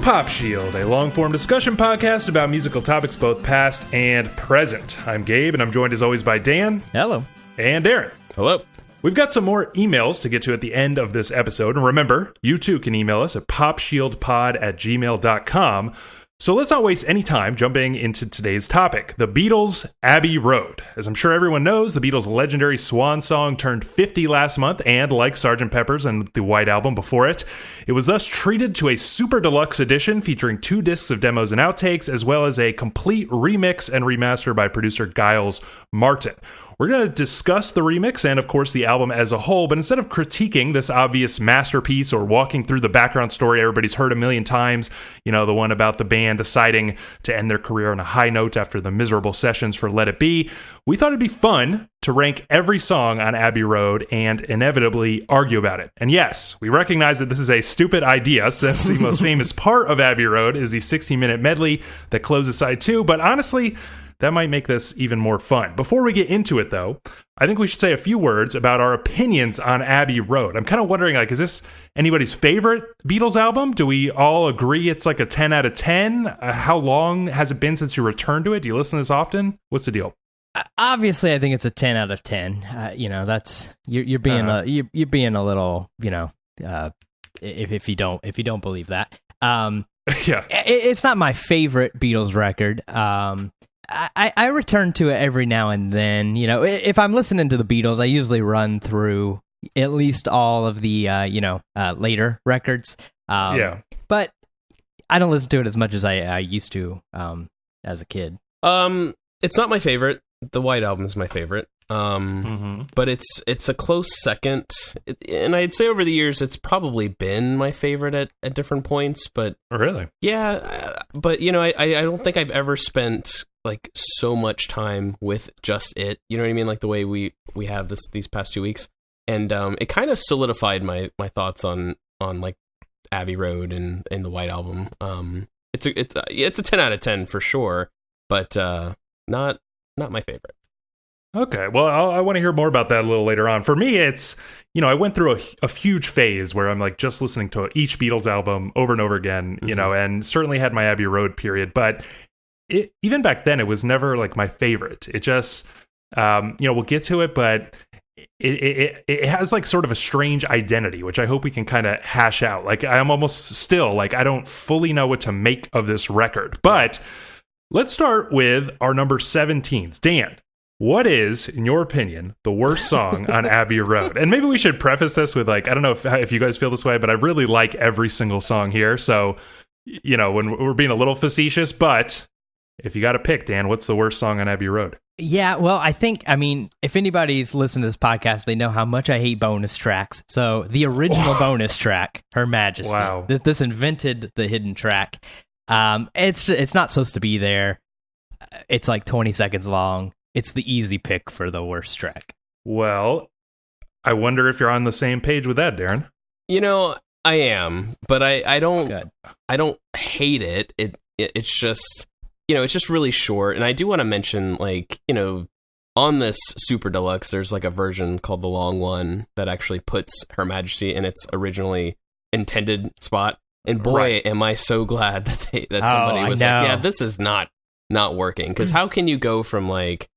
Pop Shield, a long-form discussion podcast about musical topics both past and present. I'm Gabe, and I'm joined as always by Dan. Hello. And Darren. Hello. We've got some more emails to get to at the end of this episode. And remember, you too can email us at popshieldpod@gmail.com. So let's not waste any time jumping into today's topic, the Beatles Abbey Road. As I'm sure everyone knows, the Beatles' legendary swan song turned 50 last month, and like Sgt. Pepper's and the White Album before it, it was thus treated to a super deluxe edition featuring 2 discs of demos and outtakes, as well as a complete remix and remaster by producer Giles Martin. We're going to discuss the remix and, of course, the album as a whole, but instead of critiquing this obvious masterpiece or walking through the background story everybody's heard a million times, you know, the one about the band deciding to end their career on a high note after the miserable sessions for Let It Be, we thought it'd be fun to rank every song on Abbey Road and inevitably argue about it. And yes, we recognize that this is a stupid idea since the most famous part of Abbey Road is the 60-minute medley that closes side 2, but honestly, that might make this even more fun. Before we get into it, though, I think we should say a few words about our opinions on Abbey Road. I'm kind of wondering, is this anybody's favorite Beatles album? Do we all agree it's like a 10 out of 10? How long has it been since you returned to it? Do you listen to this often? What's the deal? Obviously, I think it's a 10 out of 10. That's you're being you're being a little, if you don't believe that. Yeah, it's not my favorite Beatles record. I return to it every now and then. If I'm listening to the Beatles, I usually run through at least all of the, later records. But I don't listen to it as much as I used to as a kid. It's not my favorite. The White Album is my favorite. But it's a close second. And I'd say over the years, it's probably been my favorite at different points. But really? Yeah. But, I don't think I've ever spent like so much time with just it, you know what I mean, like the way we have these past 2 weeks, and it kind of solidified my thoughts on like Abbey Road and the White Album. It's a 10 out of 10 for sure, but not my favorite. Okay, well, I want to hear more about that a little later on. For me, it's, I went through a huge phase where I'm like just listening to each Beatles album over and over again, and certainly had my Abbey Road period, but even back then, it was never like my favorite. It just, we'll get to it, but it has like sort of a strange identity, which I hope we can kind of hash out. Like I'm almost still like, I don't fully know what to make of this record, but let's start with our number 17s. Dan, what is, in your opinion, the worst song on Abbey Road? And maybe we should preface this with like, I don't know if you guys feel this way, but I really like every single song here. So, when we're being a little facetious, but if you got to pick, Dan, what's the worst song on Abbey Road? Yeah, well, if anybody's listened to this podcast, they know how much I hate bonus tracks. So the original bonus track, Her Majesty, wow. This invented the hidden track. It's not supposed to be there. It's like 20 seconds long. It's the easy pick for the worst track. Well, I wonder if you're on the same page with that, Darren. I am, but I don't hate it. It's just, it's just really short. And I do want to mention, on this Super Deluxe, there's like a version called The Long One that actually puts Her Majesty in its originally intended spot. And boy, right. Am I so glad that somebody was like, yeah, this is not working. Because how can you go from like,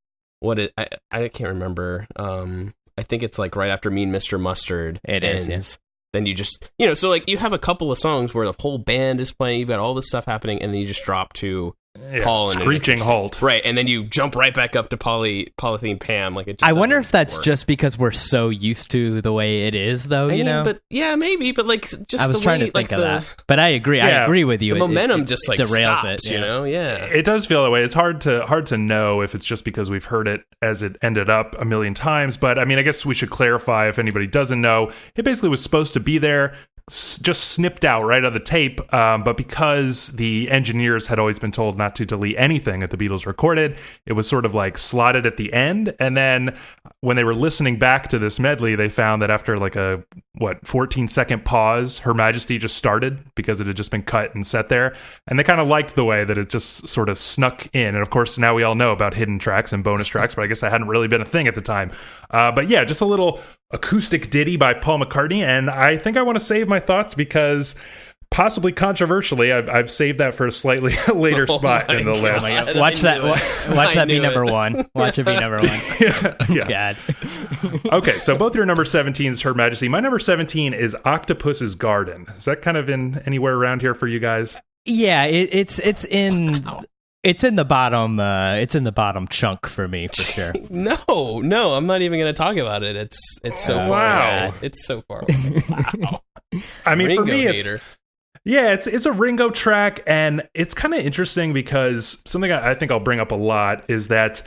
I can't remember. I think it's like right after Mean Mr. Mustard. It is, yes. Then you just, so like you have a couple of songs where the whole band is playing, you've got all this stuff happening, and then you just drop to Paul and screeching halt. Right, and then you jump right back up to Polythene Pam. Like it just I wonder if that's just because we're so used to the way it is, though. But yeah, maybe. But like, just I was the trying way, to think like of that. But I agree. Yeah, I agree with you. The momentum just like derails stops, it. Yeah. It does feel that way. It's hard to know if it's just because we've heard it as it ended up a million times. But I mean, I guess we should clarify if anybody doesn't know. It basically was supposed to be there, just snipped out right out of the tape, but because the engineers had always been told not to delete anything that the Beatles recorded, it was sort of like slotted at the end. And then when they were listening back to this medley, they found that after like a 14-second pause, Her Majesty just started because it had just been cut and set there, and they kind of liked the way that it just sort of snuck in. And of course now we all know about hidden tracks and bonus tracks, but I guess that hadn't really been a thing at the time. But yeah, just a little acoustic ditty by Paul McCartney, and I think I want to save my thoughts because possibly controversially, I've saved that for a slightly later spot in the list. Watch that be number one. Watch it be number one. Yeah. God. Okay, so both your number 17s, Her Majesty. My number 17 is Octopus's Garden. Is that kind of in anywhere around here for you guys? Yeah, it's in the bottom. It's in the bottom chunk for me for sure. No, I'm not even going to talk about it. It's so far away. It's so far away. Wow. I mean, Ringo for me, hater. it's a Ringo track, and it's kind of interesting because something I think I'll bring up a lot is that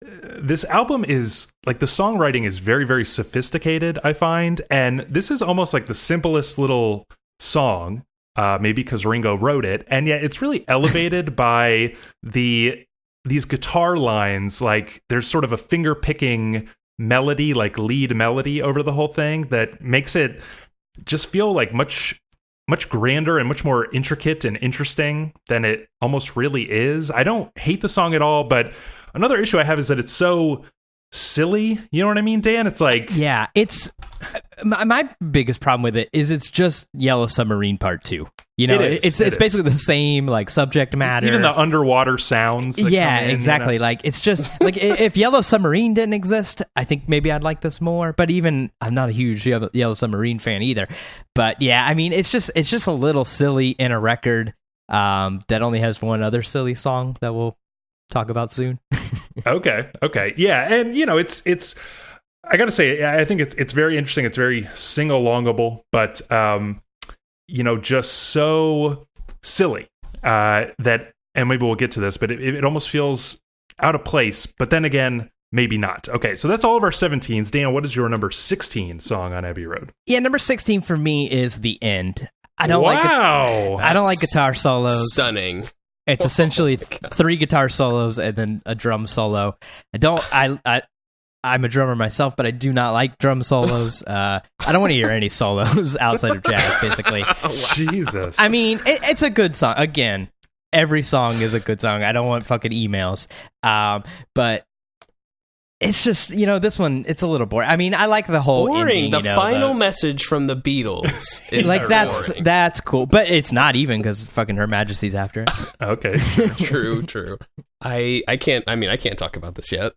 this album is like, the songwriting is very, very sophisticated, I find, and this is almost like the simplest little song, maybe because Ringo wrote it, and yet it's really elevated by these guitar lines. Like, there's sort of a finger-picking melody, like lead melody over the whole thing that makes it just feel like much grander and much more intricate and interesting than it almost really is. I don't hate the song at all, but another issue I have is that it's so silly. You know what I mean, Dan? It's like... Yeah, it's... My biggest problem with it is it's just Yellow Submarine Part 2. You know, it's basically the same, like, subject matter. Even the underwater sounds. Yeah, exactly. You know? Like, it's just like, if Yellow Submarine didn't exist, I think maybe I'd like this more. But even, I'm not a huge Yellow Submarine fan either. But yeah, I mean, it's just a little silly in a record that only has one other silly song that we'll talk about soon. Okay. Yeah, and you know, it's I gotta say, I think it's very interesting. It's very sing-alongable, but you know, just so silly that, and maybe we'll get to this, but it almost feels out of place. But then again, maybe not. Okay, so that's all of our 17s. Dan, what is your number 16 song on Abbey Road? Yeah, number 16 for me is The End. I don't like guitar solos. Stunning. It's essentially 3 guitar solos and then a drum solo. I'm a drummer myself, but I do not like drum solos. I don't want to hear any solos outside of jazz, basically. Jesus. I mean, it's a good song. Again, every song is a good song. I don't want fucking emails. But it's just, you know, this one, it's a little boring. I mean, I like the whole boring. Ending, the final message from the Beatles is like that's cool, but it's not even because fucking Her Majesty's after it. Okay. True. I can't talk about this yet.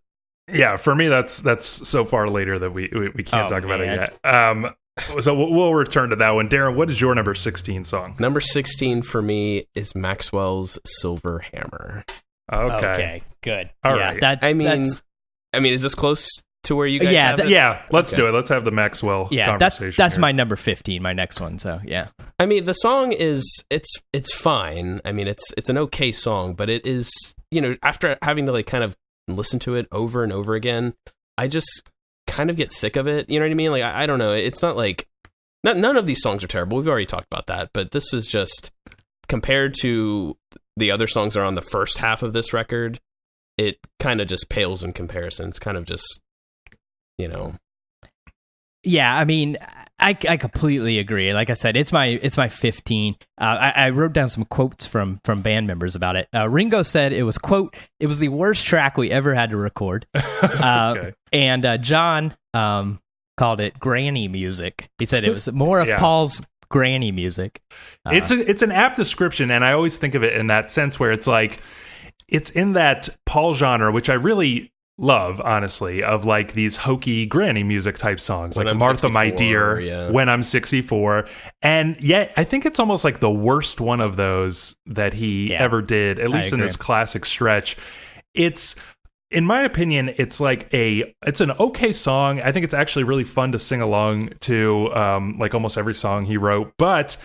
Yeah, for me, that's so far later that we can't talk about it yet. So we'll return to that one. Darren, what is your number 16 song? Number 16 for me is Maxwell's Silver Hammer. Okay, good. All right. I mean, is this close to where you guys have it? Yeah, let's do it. Let's have the Maxwell conversation. That's my number 15, my next one, so yeah. I mean, the song is, it's fine. I mean, it's an okay song, but it is, you know, after having to like kind of listen to it over and over again, I just kind of get sick of it. You know what I mean? Like, I don't know. It's not like, none of these songs are terrible. We've already talked about that, but this is just, compared to the other songs that are on the first half of this record, it kind of just pales in comparison. It's kind of just, you know. Yeah, I mean, I completely agree. Like I said, it's my 15. I wrote down some quotes from band members about it. Ringo said it was, quote, "It was the worst track we ever had to record." Okay. And John called it granny music. He said it was more of Paul's granny music. It's an apt description, and I always think of it in that sense where it's like, it's in that Paul genre, which I really love, honestly, of like these hokey granny music type songs, like Martha, My Dear, When I'm 64. And yet I think it's almost like the worst one of those that he ever did, at least in this classic stretch. It's, in my opinion, it's an okay song. I think it's actually really fun to sing along to, like almost every song he wrote, but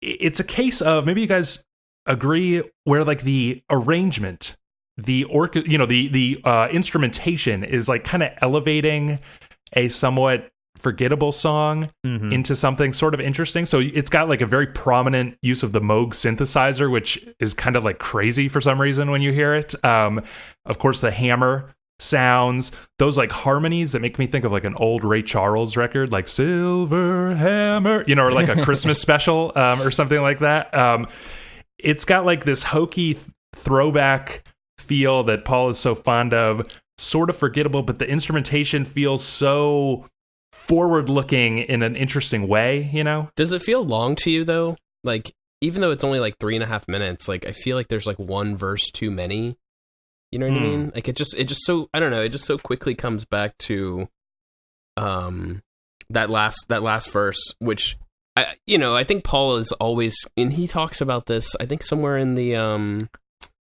it's a case of, maybe you guys agree, where like the arrangement, the instrumentation is like kind of elevating a somewhat forgettable song into something sort of interesting. So it's got like a very prominent use of the Moog synthesizer, which is kind of like crazy for some reason when you hear it. Of course, the hammer sounds, those like harmonies that make me think of like an old Ray Charles record, like Silver Hammer, you know, or like a Christmas special or something like that. It's got like this hokey throwback feel that Paul is so fond of, sort of forgettable, but the instrumentation feels so forward looking in an interesting way, you know? Does it feel long to you though? like, even though it's only like 3.5 minutes, like I feel like there's like one verse too many. You know what I mean? Like it just so, I don't know, it just so quickly comes back to that last verse, which I think Paul is always, and he talks about this, I think somewhere in the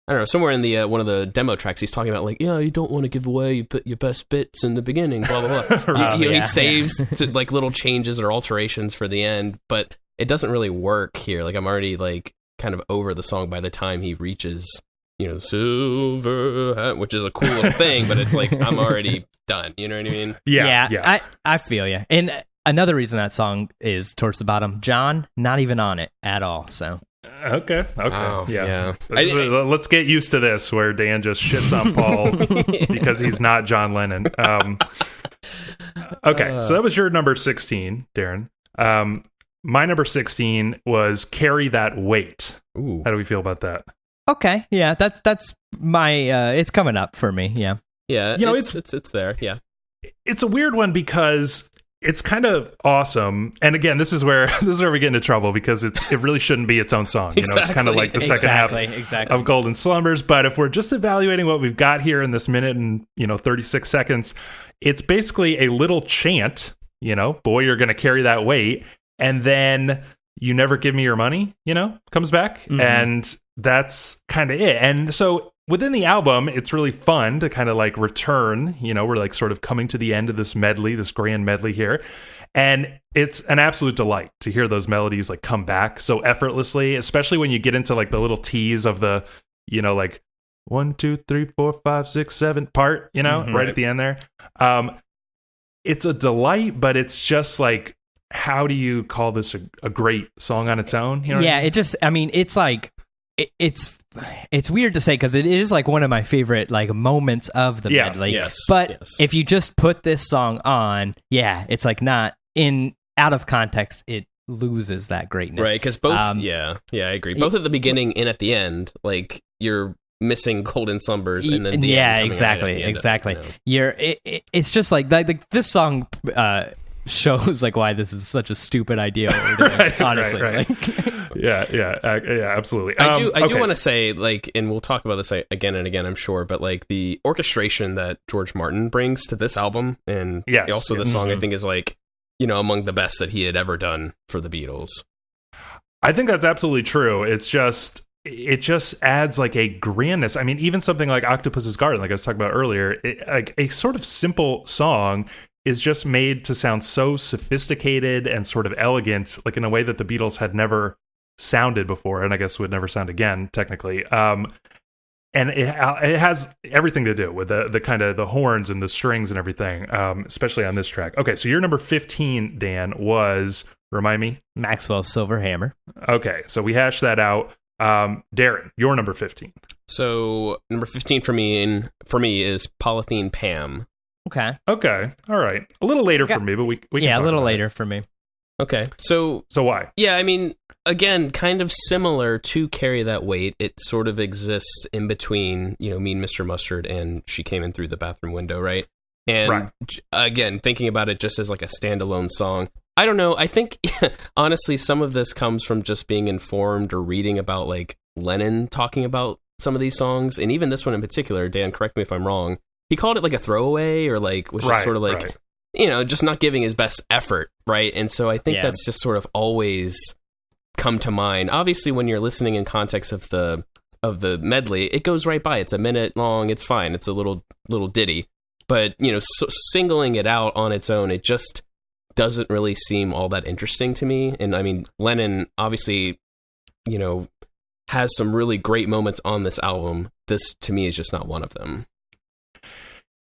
I don't know, somewhere in the one of the demo tracks, he's talking about like, you don't want to give away your best bits in the beginning, blah blah blah. He saves to, like little changes or alterations for the end, but it doesn't really work here. Like I'm already like kind of over the song by the time he reaches, silver hat, which is a cool little thing, but it's like I'm already done. You know what I mean? Yeah. I feel you. And another reason that song is towards the bottom, John, not even on it at all. So. Okay. Oh, yeah. Let's get used to this, where Dan just shits on Paul because he's not John Lennon. Okay, so that was your number 16, Darren. My number 16 was Carry That Weight. Ooh. How do we feel about that? Okay, yeah, that's my. It's coming up for me. Yeah, it's there. Yeah, it's a weird one because it's kind of awesome, and again, this is where we get into trouble because it really shouldn't be its own song. It's kind of like the second half of Golden Slumbers. But if we're just evaluating what we've got here in this minute and 36 seconds, it's basically a little chant. Boy, you're going to carry that weight, and then you never give me your money. Comes back, and that's kind of it. And so within the album, it's really fun to kind of like return, we're like sort of coming to the end of this grand medley here. And it's an absolute delight to hear those melodies like come back so effortlessly, especially when you get into like the little tease of the, like 1, 2, 3, 4, 5, 6, 7 part, right at the end there. It's a delight, but it's just like, how do you call this a great song on its own? It's like, it's weird to say because it is like one of my favorite like moments of the medley. Yes, but if you just put this song on, it's like not out of context, it loses that greatness. Right, because both I agree. Both at the beginning and at the end, like you're missing Golden Slumbers and then exactly. It's just like this song shows like why this is such a stupid idea. Honestly, right. Absolutely. I do want to say, like, and we'll talk about this again and again, I'm sure, but like the orchestration that George Martin brings to this album, and also the song, I think is like, among the best that he had ever done for the Beatles. I think that's absolutely true. It just adds like a grandness. I mean, even something like Octopus's Garden, like I was talking about earlier, like a sort of simple song is just made to sound so sophisticated and sort of elegant, like in a way that the Beatles had never sounded before, and I guess would never sound again, technically. And it has everything to do with the kind of the horns and the strings and everything, especially on this track. Okay, so your number 15, Dan, was, remind me? Maxwell's Silver Hammer. Okay, so we hashed that out. Darren, your number 15. So number 15 for me is Polythene Pam. Okay. All right. A little later for me, but we can a little later it. For me. Okay. So why? Yeah, I mean, again, kind of similar to Carry That Weight. It sort of exists in between, Me and Mr. Mustard and She Came In Through the Bathroom Window, right? And again, thinking about it just as like a standalone song, I don't know. I think honestly, some of this comes from just being informed or reading about like Lennon talking about some of these songs, and even this one in particular. Dan, correct me if I'm wrong. He called it like a throwaway, or like was just sort of like, just not giving his best effort, right? And so I think that's just sort of always come to mind. Obviously, when you're listening in context of the medley, it goes right by. It's a minute long. It's fine. It's a little ditty, but singling it out on its own, it just doesn't really seem all that interesting to me. And I mean, Lennon obviously, has some really great moments on this album. This to me is just not one of them.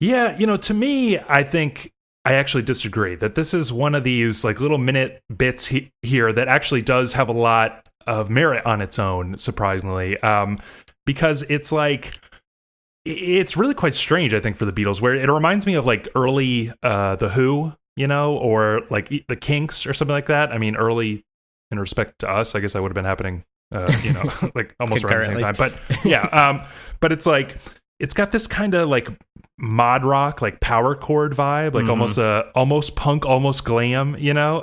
Yeah, to me, I think I actually disagree that this is one of these like little minute bits here that actually does have a lot of merit on its own, surprisingly, because it's like, it's really quite strange, I think, for the Beatles, where it reminds me of like early The Who, or like the Kinks or something like that. I mean, early in respect to us, I guess that would have been happening, like almost around the same time. But yeah, but it's like, it's got this kind of like mod rock, like power chord vibe, like almost punk, almost glam, you know?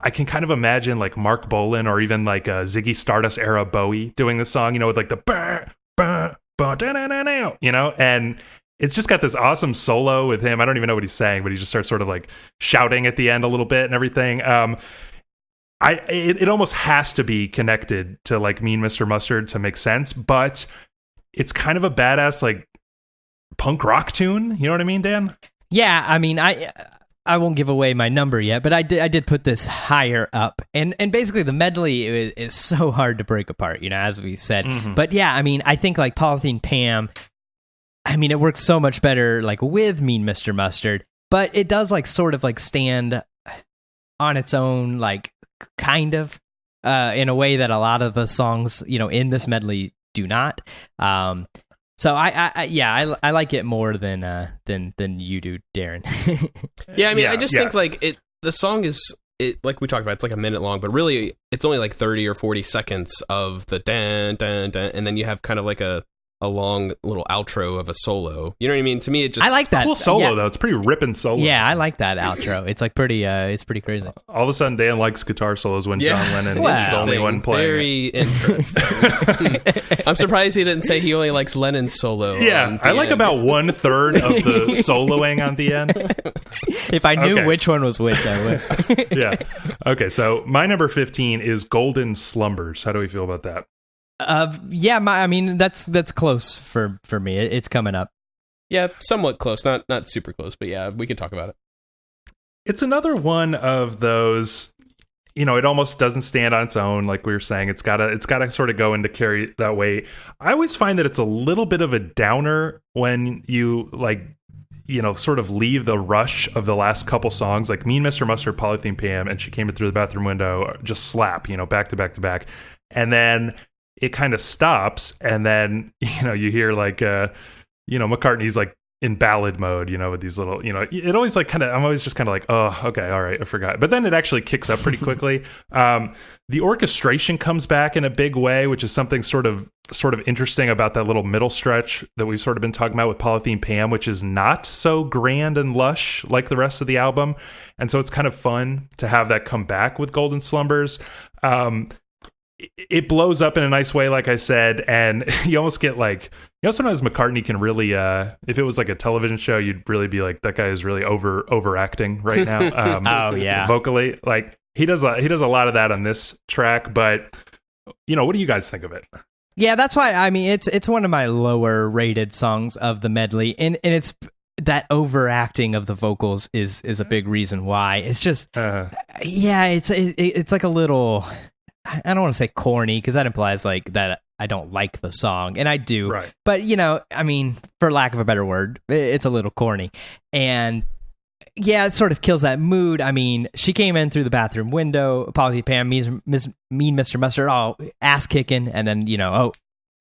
I can kind of imagine like Mark Bolan or even like Ziggy Stardust era Bowie doing this song, you know, with like the you know, and it's just got this awesome solo with him. I don't even know what he's saying, but he just starts sort of like shouting at the end a little bit and everything. It almost has to be connected to like Mean Mr. Mustard to make sense, but it's kind of a badass like punk rock tune. You know what I mean, Dan? Yeah, I mean, I won't give away my number yet, but I did put this higher up, and basically the medley is so hard to break apart, you know, as we've said. But yeah, I mean, I think like Polythene Pam, I mean, it works so much better like with Mean Mr. Mustard, but it does like sort of like stand on its own, like kind of in a way that a lot of the songs, you know, in this medley do not. So I like it more than you do, Darren. Yeah, I mean, I just think like the song is like we talked about, it's like a minute long, but really it's only like 30 or 40 seconds of the dun dun dun, and then you have kind of like a long little outro of a solo. You know what I mean? To me, it just... I like that. Cool solo, though. It's pretty ripping solo. Yeah, I like that outro. It's like pretty, it's pretty crazy. All of a sudden, Dan likes guitar solos when John Lennon is the only one playing. Very interesting. I'm surprised he didn't say he only likes Lennon's solo. Yeah, I like about 1/3 of the soloing on the end. If I knew which one was which, I would. Yeah. Okay, so my number 15 is Golden Slumbers. How do we feel about that? Yeah, I mean that's close for me. It's coming up. Yeah, somewhat close, not super close, but yeah, we can talk about it. It's another one of those, you know, it almost doesn't stand on its own, like we were saying. It's gotta sort of go in to carry that weight. I always find that it's a little bit of a downer when you like, you know, sort of leave the rush of the last couple songs, like Mean Mr. Mustard, Polythene Pam, and She Came In Through the Bathroom Window, just slap, you know, back to back to back, and then it kind of stops, and then, you know, you hear like, you know, McCartney's like in ballad mode, you know, with these little, you know, it always like kind of, I'm always just kind of like, oh, okay, all right, I forgot. But then it actually kicks up pretty quickly. The orchestration comes back in a big way, which is something sort of interesting about that little middle stretch that we've sort of been talking about with Polythene Pam, which is not so grand and lush like the rest of the album. And so it's kind of fun to have that come back with Golden Slumbers. It blows up in a nice way, like I said, and you almost get like, you know, sometimes McCartney can really, if it was like a television show, you'd really be like, that guy is really overacting right now. Oh yeah, vocally, like he does a lot of that on this track. But you know, what do you guys think of it? Yeah, that's why. I mean, it's one of my lower rated songs of the medley, and it's that overacting of the vocals is a big reason why. It's just, yeah, it's like a little. I don't want to say corny because that implies like that I don't like the song, and I do. Right. But you know, I mean, for lack of a better word, it's a little corny, and yeah, it sort of kills that mood. I mean, She Came In Through the Bathroom Window, Polythene Pam, Mean Mr. Mustard, all ass kicking, and then you know,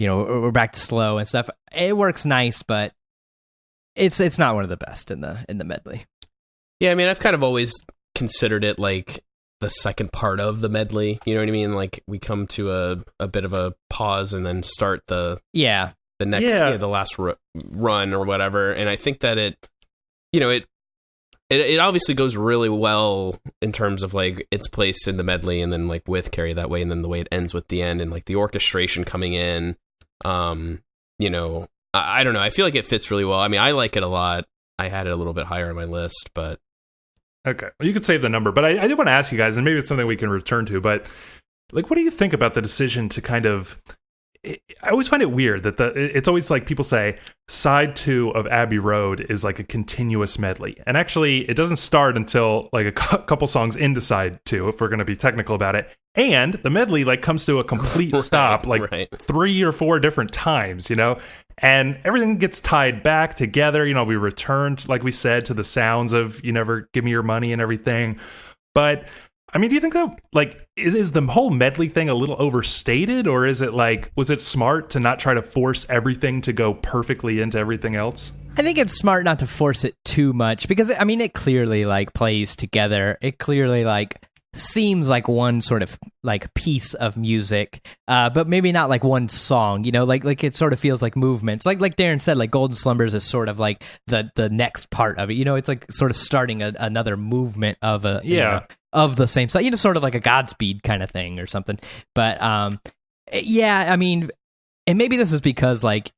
we're back to slow and stuff. It works nice, but it's not one of the best in the medley. Yeah, I mean, I've kind of always considered it like the second part of the medley, you know what I mean? Like we come to a bit of a pause and then start the next the last run or whatever. And I think that it obviously goes really well in terms of like its place in the medley, and then like with Carry That Way, and then the way it ends with the end and like the orchestration coming in. You know, I don't know. I feel like it fits really well. I mean, I like it a lot. I had it a little bit higher on my list, but. Okay, well, you could save the number, but I did want to ask you guys, and maybe it's something we can return to, but like, what do you think about the decision to kind of, I always find it weird that it's always like people say side 2 of Abbey Road is like a continuous medley, and actually it doesn't start until like a couple songs into side 2, if we're going to be technical about it, and the medley like comes to a complete stop like 3 or 4 different times, you know, and everything gets tied back together. You know, we returned, like we said, to the sounds of You Never Give Me Your Money and everything. But I mean, do you think though, like, is the whole medley thing a little overstated, or is it like, was it smart to not try to force everything to go perfectly into everything else? I think it's smart not to force it too much, because I mean, it clearly like plays together. It clearly like seems like one sort of like piece of music, but maybe not like one song, like it sort of feels like movements. Like Darren said, like Golden Slumbers is sort of like the next part of it. It's like sort of starting another movement of of the same side, sort of like a Godspeed kind of thing or something. But yeah, I mean, and maybe this is because like,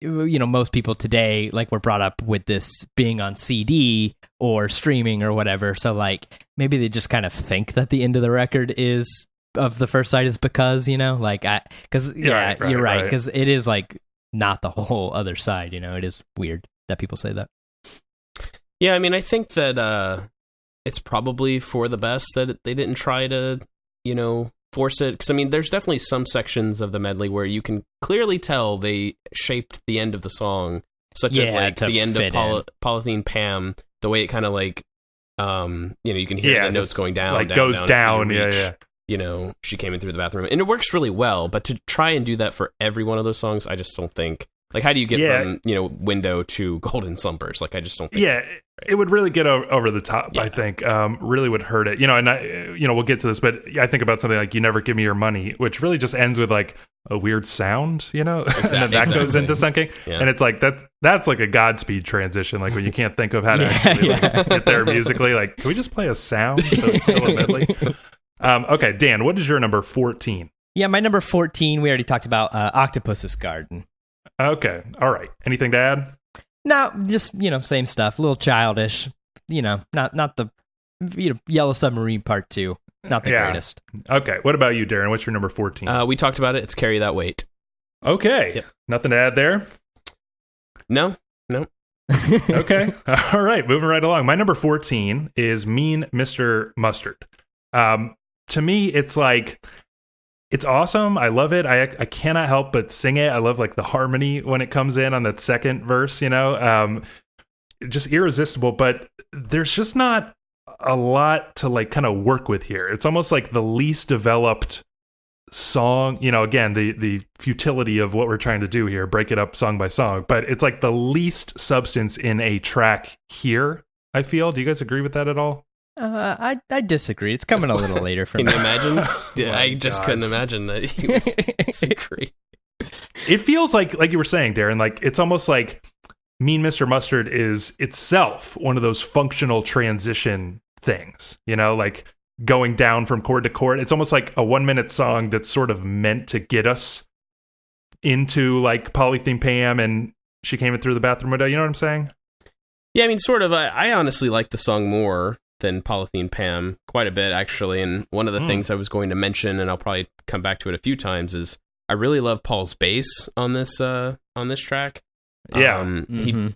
most people today like were brought up with this being on CD or streaming or whatever. So like maybe they just kind of think that the end of the record is of the first side is because, because you're right. Because it is like not the whole other side, it is weird that people say that. Yeah. I mean, I think that it's probably for the best that they didn't try to, force it, because I mean there's definitely some sections of the medley where you can clearly tell they shaped the end of the song, such as like the end of Polythene Pam, the way it kind of like you can hear the notes going down, like goes down. She came in through the bathroom, and it works really well, but to try and do that for every one of those songs, I just don't think, like, how do you get from Window to Golden Slumbers? Like, I just don't think it would really get over the top. I think really would hurt it, and we'll get to this, but I think about something like You Never Give Me Your Money, which really just ends with like a weird sound, and then that goes into something, and it's like that's like a Godspeed transition, like when you can't think of how to actually get there musically, like, can we just play a sound so it's still a medley? Okay, Dan, what is your number 14? Yeah, my number 14, we already talked about Octopus's Garden. Okay, all right. Anything to add? No, just, same stuff. A little childish. Not the Yellow Submarine Part 2. Not the greatest. Okay, what about you, Darren? What's your number 14? We talked about it. It's Carry That Weight. Okay. Yep. Nothing to add there? No. Okay. All right, moving right along. My number 14 is Mean Mr. Mustard. To me, it's like, it's awesome. I love it. I cannot help but sing it. I love like the harmony when it comes in on that second verse, just irresistible, but there's just not a lot to like kind of work with here. It's almost like the least developed song, again, the futility of what we're trying to do here, break it up song by song, but it's like the least substance in a track here, I feel. Do you guys agree with that at all? I disagree. It's coming a little later for me. Can you imagine? I just couldn't imagine that you would disagree. It feels like you were saying, Darren, like it's almost like Mean Mr. Mustard is itself one of those functional transition things, like going down from chord to chord. It's almost like a 1-minute song that's sort of meant to get us into like Polythene Pam and She Came In Through the Bathroom Window. You know what I'm saying? Yeah, I mean, sort of. I honestly like the song more than Polythene Pam quite a bit, actually. And one of the things I was going to mention, and I'll probably come back to it a few times, is I really love Paul's bass on this track. Yeah. He,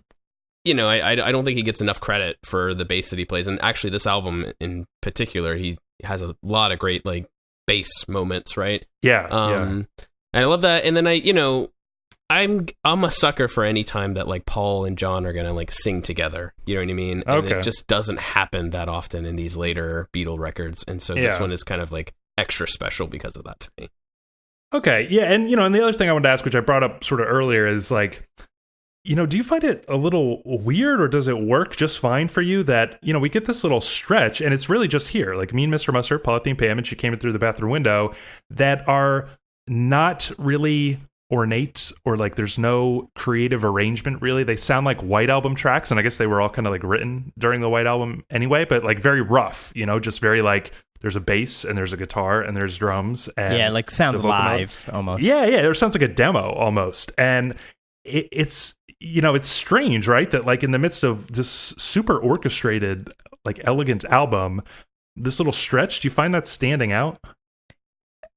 I don't think he gets enough credit for the bass that he plays. And actually, this album in particular, he has a lot of great like bass moments, right? Yeah. And I love that. And then I'm a sucker for any time that like Paul and John are gonna like sing together. You know what I mean? And it just doesn't happen that often in these later Beatle records, and so this one is kind of like extra special because of that to me. Okay, yeah, and and the other thing I wanted to ask, which I brought up sort of earlier, is like, do you find it a little weird, or does it work just fine for you that we get this little stretch, and it's really just here, like Mean Mr. Mustard, Polythene Pam, and She Came In Through the Bathroom Window, that are not really ornate, or like there's no creative arrangement really. They sound like White Album tracks, and I guess they were all kind of like written during the White Album anyway, but like very rough, just very like there's a bass and there's a guitar and there's drums, and like sounds live almost. Yeah, it sounds like a demo almost. And it's it's strange, right, that like in the midst of this super orchestrated like elegant album, this little stretch, do you find that standing out?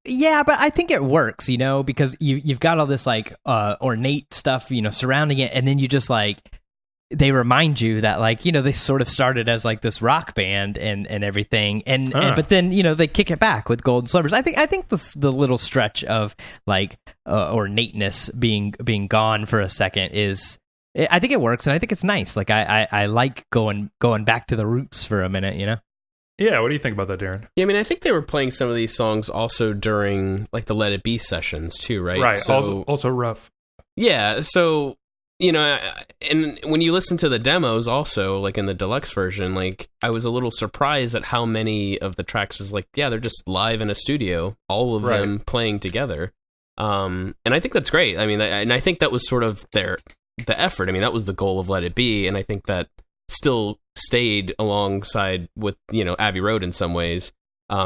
Yeah, but I think it works, because you've got all this like ornate stuff, surrounding it, and then you just like, they remind you that like, they sort of started as like this rock band and everything, and but then they kick it back with Golden Slumbers. I think the little stretch of like ornateness being gone for a second is, I think it works, and I think it's nice. Like I like going back to the roots for a minute, Yeah, what do you think about that, Darren? Yeah, I mean, I think they were playing some of these songs also during like the Let It Be sessions too, right? Right. So, also rough. Yeah. So, and when you listen to the demos also, like in the deluxe version, like I was a little surprised at how many of the tracks was like, yeah, they're just live in a studio, all of them playing together. And I think that's great. I mean, and I think that was sort of the effort. I mean, that was the goal of Let It Be, and I think that still stayed alongside with, Abbey Road in some ways,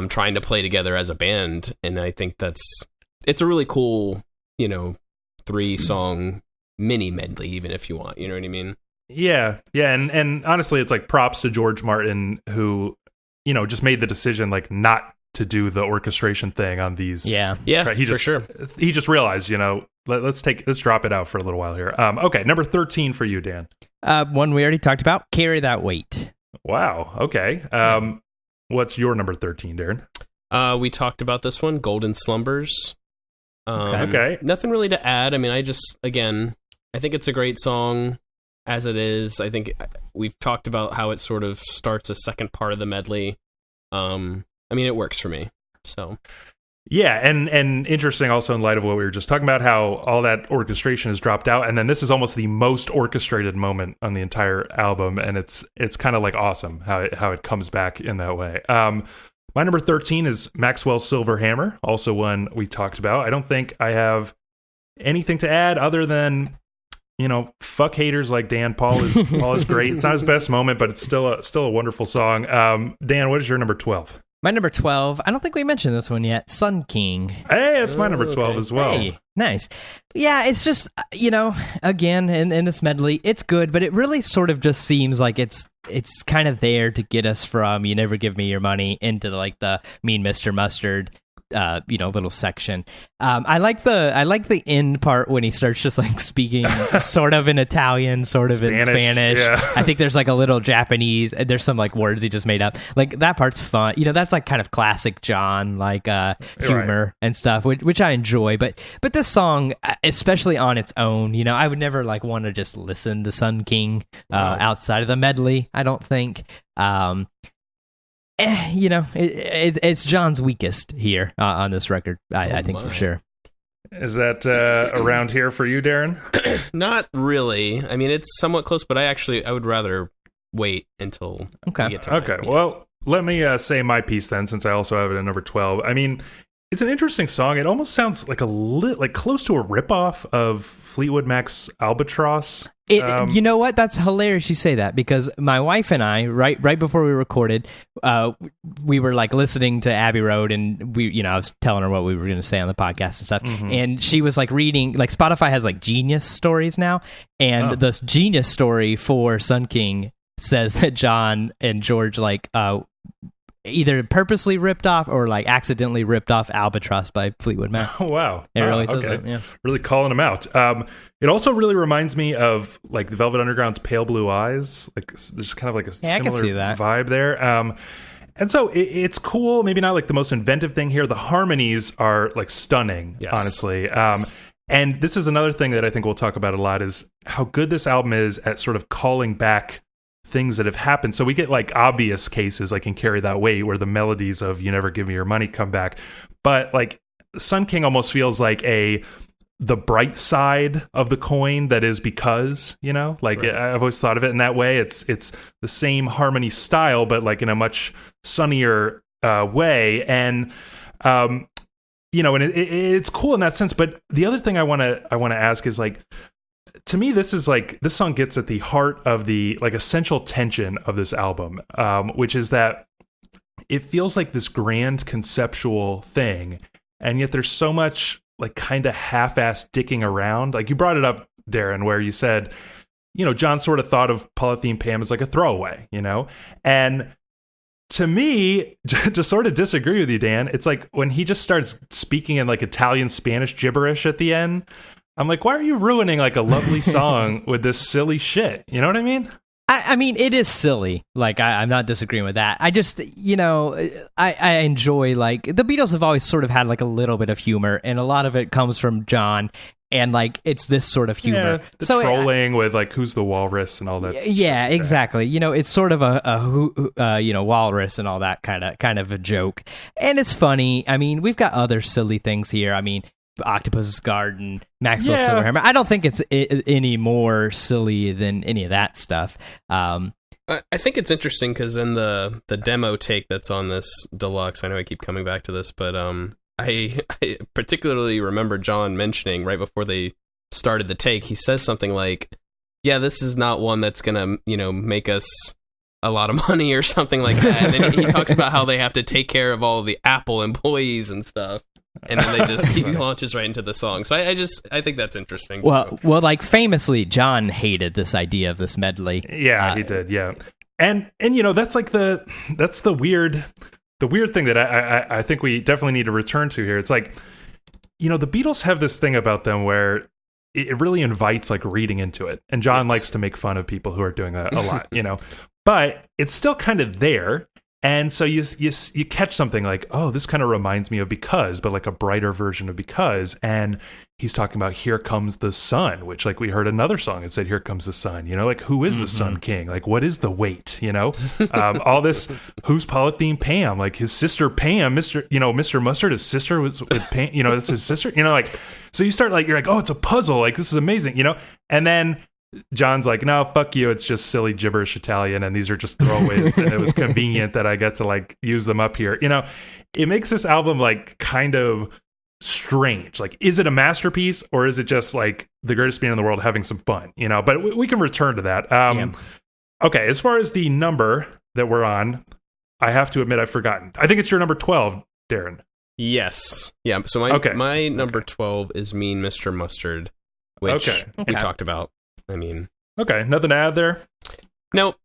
trying to play together as a band. And I think it's a really cool, 3-song mini medley, even if you want, you know what I mean? Yeah, and honestly, it's like props to George Martin, who just made the decision like not to do the orchestration thing on these. Yeah, for sure. He just realized, let's drop it out for a little while here. Okay, number 13 for you, Dan. One we already talked about, Carry That Weight. Wow. Okay. What's your number 13, Darren? We talked about this one, Golden Slumbers. Okay. Nothing really to add. I mean, I think it's a great song as it is. I think we've talked about how it sort of starts a second part of the medley. I mean, it works for me. So, yeah, and interesting also in light of what we were just talking about, how all that orchestration is dropped out, and then this is almost the most orchestrated moment on the entire album, and it's kind of like awesome how it comes back in that way. My number 13 is Maxwell's Silver Hammer, also one we talked about. I don't think I have anything to add other than, fuck haters like Dan. Paul is great. It's not his best moment, but it's still a wonderful song. Dan, what is your number 12? My number 12, I don't think we mentioned this one yet, Sun King. Hey, it's my number 12 as well. Hey, nice. Yeah, it's just, again, in this medley, it's good, but it really sort of just seems like it's kind of there to get us from You Never Give Me Your Money into the Mean Mr. Mustard little section. I like the end part when he starts just like speaking sort of in Italian, sort of in Spanish. Yeah. I think there's like a little Japanese, and there's some like words he just made up. Like that part's fun. That's like kind of classic John, like humor and stuff, which I enjoy. But this song, especially on its own, I would never like want to just listen to Sun King outside of the medley, I don't think. It's John's weakest here on this record, I think for sure. Is that around here for you, Darren? Not really. I mean, it's somewhat close, but I would rather wait until we get to it. Okay, well, let me say my piece then, since I also have it at number 12. I mean, it's an interesting song. It almost sounds like like close to a ripoff of Fleetwood Mac's Albatross. You know what? That's hilarious you say that, because my wife and I, right before we recorded, we were like listening to Abbey Road, and I was telling her what we were going to say on the podcast and stuff, and she was like reading, like Spotify has like Genius stories now, and the Genius story for Sun King says that John and George like either purposely ripped off or like accidentally ripped off Albatross by Fleetwood Mac. Oh, wow. It really says that, yeah. Really calling them out. It also really reminds me of like the Velvet Underground's Pale Blue Eyes. Like there's kind of like a similar vibe there. And so it's cool. Maybe not like the most inventive thing here. The harmonies are like stunning, honestly. And this is another thing that I think we'll talk about a lot, is how good this album is at sort of calling back things that have happened. So we get like obvious cases like in Carry That Weight, where the melodies of You Never Give Me Your Money come back, but like Sun King almost feels like the bright side of the coin that is Because, I've always thought of it in that way. It's the same harmony style, but like in a much sunnier way, and and it's cool in that sense. But the other thing I want to ask is, like, to me, this song gets at the heart of the like essential tension of this album, which is that it feels like this grand conceptual thing, and yet there's so much like kind of half-assed dicking around. Like you brought it up, Darren, where you said, John sort of thought of Polythene Pam as like a throwaway, and to me, to sort of disagree with you, Dan, it's like when he just starts speaking in like Italian Spanish gibberish at the end, I'm like, why are you ruining like a lovely song with this silly shit? You know what I mean? I mean, it is silly. Like, I'm not disagreeing with that. I just, I enjoy, like, the Beatles have always sort of had like a little bit of humor, and a lot of it comes from John, and like, it's this sort of humor. Yeah, the trolling with like, who's the walrus and all that. Yeah, exactly. It's sort of a walrus and all that kind of a joke. And it's funny. I mean, we've got other silly things here. I mean, Octopus's Garden, Maxwell Silverhammer. I don't think it's any more silly than any of that stuff. I think it's interesting because in the demo take that's on this deluxe, I know I keep coming back to this, but I particularly remember John mentioning right before they started the take, he says something like, yeah, this is not one that's gonna, make us a lot of money or something like that. And then he talks about how they have to take care of all of the Apple employees and stuff. And then he launches right into the song. So I think that's interesting. Well, like famously, John hated this idea of this medley. Yeah, he did. Yeah, and that's like that's the weird thing that I think we definitely need to return to here. It's like, the Beatles have this thing about them where it really invites like reading into it, and John likes to make fun of people who are doing that a lot, but it's still kind of there. And so you catch something like, oh, this kind of reminds me of Because, but like a brighter version of Because. And he's talking about Here Comes the Sun, which like we heard another song that said Here Comes the Sun, like who is the Sun King? Like what is the weight, all this, who's Polythene Pam? Like his sister Pam, Mr. Mustard, his sister was with Pam, it's his sister, so you start like, you're like, oh, it's a puzzle. Like this is amazing, and then John's like, no, fuck you. It's just silly gibberish Italian, and these are just throwaways. And it was convenient that I get to like use them up here. It makes this album like kind of strange. Like, is it a masterpiece or is it just like the greatest band in the world having some fun? But we can return to that. Okay, as far as the number that we're on, I have to admit I've forgotten. I think it's your number 12, Darren. Yes. Yeah. So my number 12 is Mean Mr. Mustard, which we talked about. Okay, nothing to add there? Nope.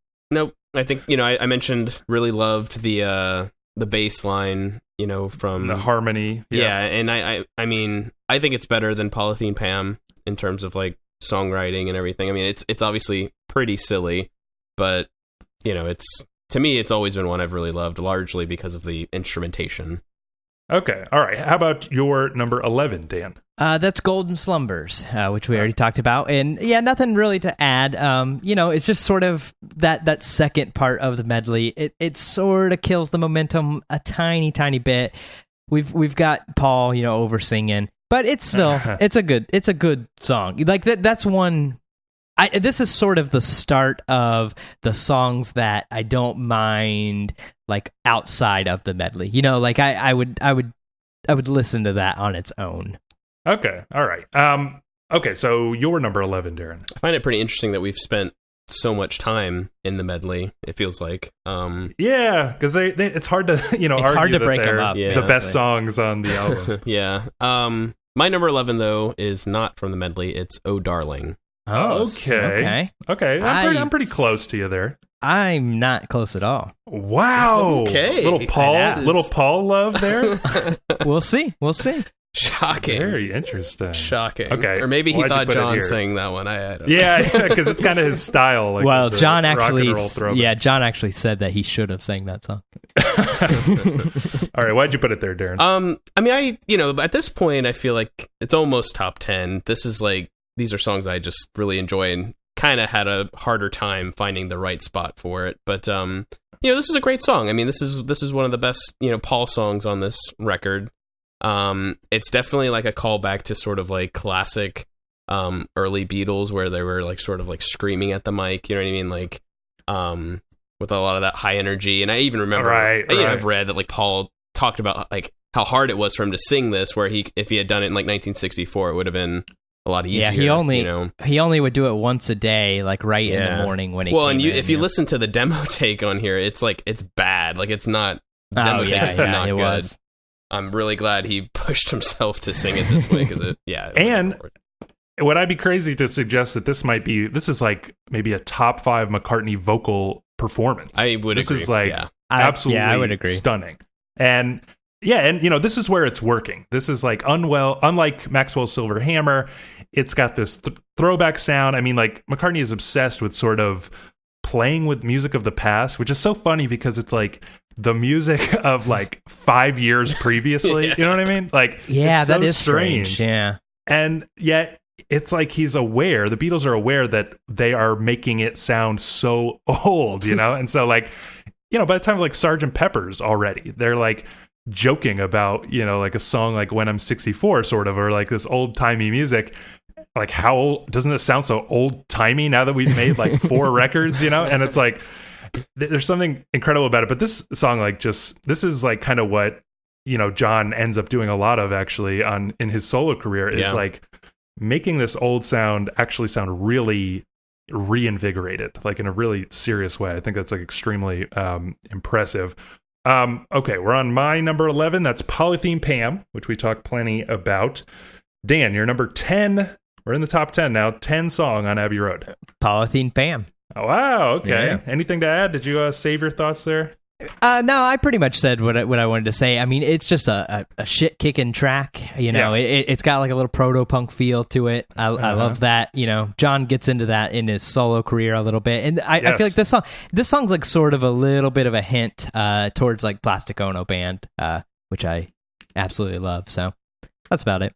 I think, I mentioned really loved the bass line, from the harmony. Yeah, and I think it's better than Polythene Pam in terms of like songwriting and everything. It's obviously pretty silly, but to me it's always been one I've really loved, largely because of the instrumentation. Okay, all right. How about your number 11, Dan? That's Golden Slumbers, which we already talked about. And yeah, nothing really to add. It's just sort of that second part of the medley. It sort of kills the momentum a tiny, tiny bit. We've got Paul, over singing, but it's still it's a good song. Like that's one. This is sort of the start of the songs that I don't mind, like outside of the medley. Like I would listen to that on its own. Okay, all right. Okay, so your number 11, Darren. I find it pretty interesting that we've spent so much time in the medley. It feels like, yeah, because it's hard to it's argue hard to break them up. The best songs on the album. Yeah. My number 11 though is not from the medley. It's Oh Darling. Oh, okay. I'm pretty close to you there. I'm not close at all. Wow. Okay. Little Paul love there. We'll see. Shocking. Very interesting. Shocking. Okay. Or maybe he thought John sang that one. I don't know. Yeah, because it's kind of his style. Like well, John actually said that he should have sang that song. All right, why'd you put it there, Darren? At this point, I feel like it's almost top 10. These are songs I just really enjoy and kind of had a harder time finding the right spot for it. But this is a great song. This is one of the best Paul songs on this record. It's definitely like a callback to sort of like classic early Beatles where they were like sort of like screaming at the mic, you know what I mean? Like with a lot of that high energy. And I even remember I've read that like Paul talked about like how hard it was for him to sing this, where if he had done it in like 1964 it would have been a lot easier. Yeah, he only would do it once a day, like in the morning when he came in. If you listen to the demo take on here, it's like it's bad. Like it's not demo take is not good. Was. I'm really glad he pushed himself to sing it this way because and would I be crazy to suggest that this is like maybe a top 5 McCartney vocal performance? I would agree. This is like absolutely I would agree. Stunning. And this is where it's working. This is like unlike Maxwell's Silver Hammer, it's got this throwback sound. Like McCartney is obsessed with sort of playing with music of the past, which is so funny because it's like the music of like 5 years previously. You know what I mean? Like, yeah, that is strange. Yeah. And yet it's like the Beatles are aware that they are making it sound so old, and so like, by the time of like Sgt. Pepper's already, they're like, joking about, like a song like When I'm 64 sort of, or like this old timey music. Like, how old doesn't this sound so old timey now that we've made like 4 records, and it's like there's something incredible about it. But this song, this is like kind of what John ends up doing a lot of actually in his solo career, is like making this old sound actually sound really reinvigorated, like in a really serious way. I think that's like extremely impressive. Okay, we're on my number 11. That's Polythene Pam, which we talked plenty about. Dan, you're number 10. We're in the top 10 now. 10 song on Abbey Road. Polythene Pam. Oh, wow. Okay. Yeah. Anything to add? Did you save your thoughts there? No, I pretty much said what I wanted to say. I mean, it's just a shit-kicking track. It's got like a little proto-punk feel to it. I love that. John gets into that in his solo career a little bit, and I feel like this song's like sort of a little bit of a hint towards like Plastic Ono Band, which I absolutely love. So that's about it.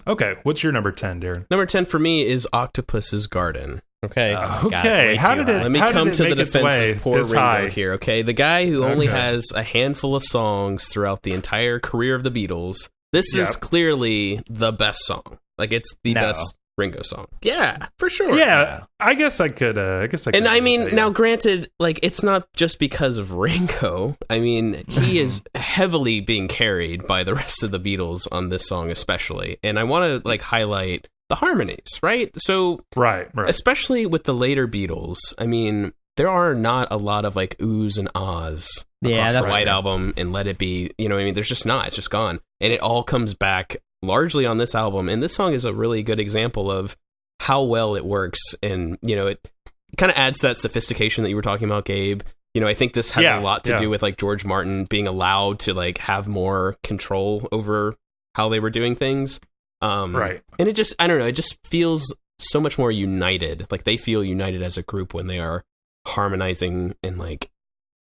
Okay, what's your number 10, Darren? Number 10 for me is Octopus's Garden. Okay. Okay. How did it? Let me come to the defense of poor Ringo high here. Okay, the guy who only has a handful of songs throughout the entire career of the Beatles. This is clearly the best song. Like, it's the best Ringo song. Yeah, for sure. Yeah, I guess I could. And I mean, now granted, like, it's not just because of Ringo. I mean, he is heavily being carried by the rest of the Beatles on this song, especially. And I want to like highlight the harmonies, right? So, right. Especially with the later Beatles, I mean, there are not a lot of like oohs and ahs across the White Album and Let It Be. You know what I mean? There's just not. It's just gone. And it all comes back largely on this album. And this song is a really good example of how well it works. And, it kind of adds that sophistication that you were talking about, Gabe. I think this has a lot to do with like George Martin being allowed to like have more control over how they were doing things. Right. And it just, I don't know, it just feels so much more united. Like they feel united as a group when they are harmonizing and like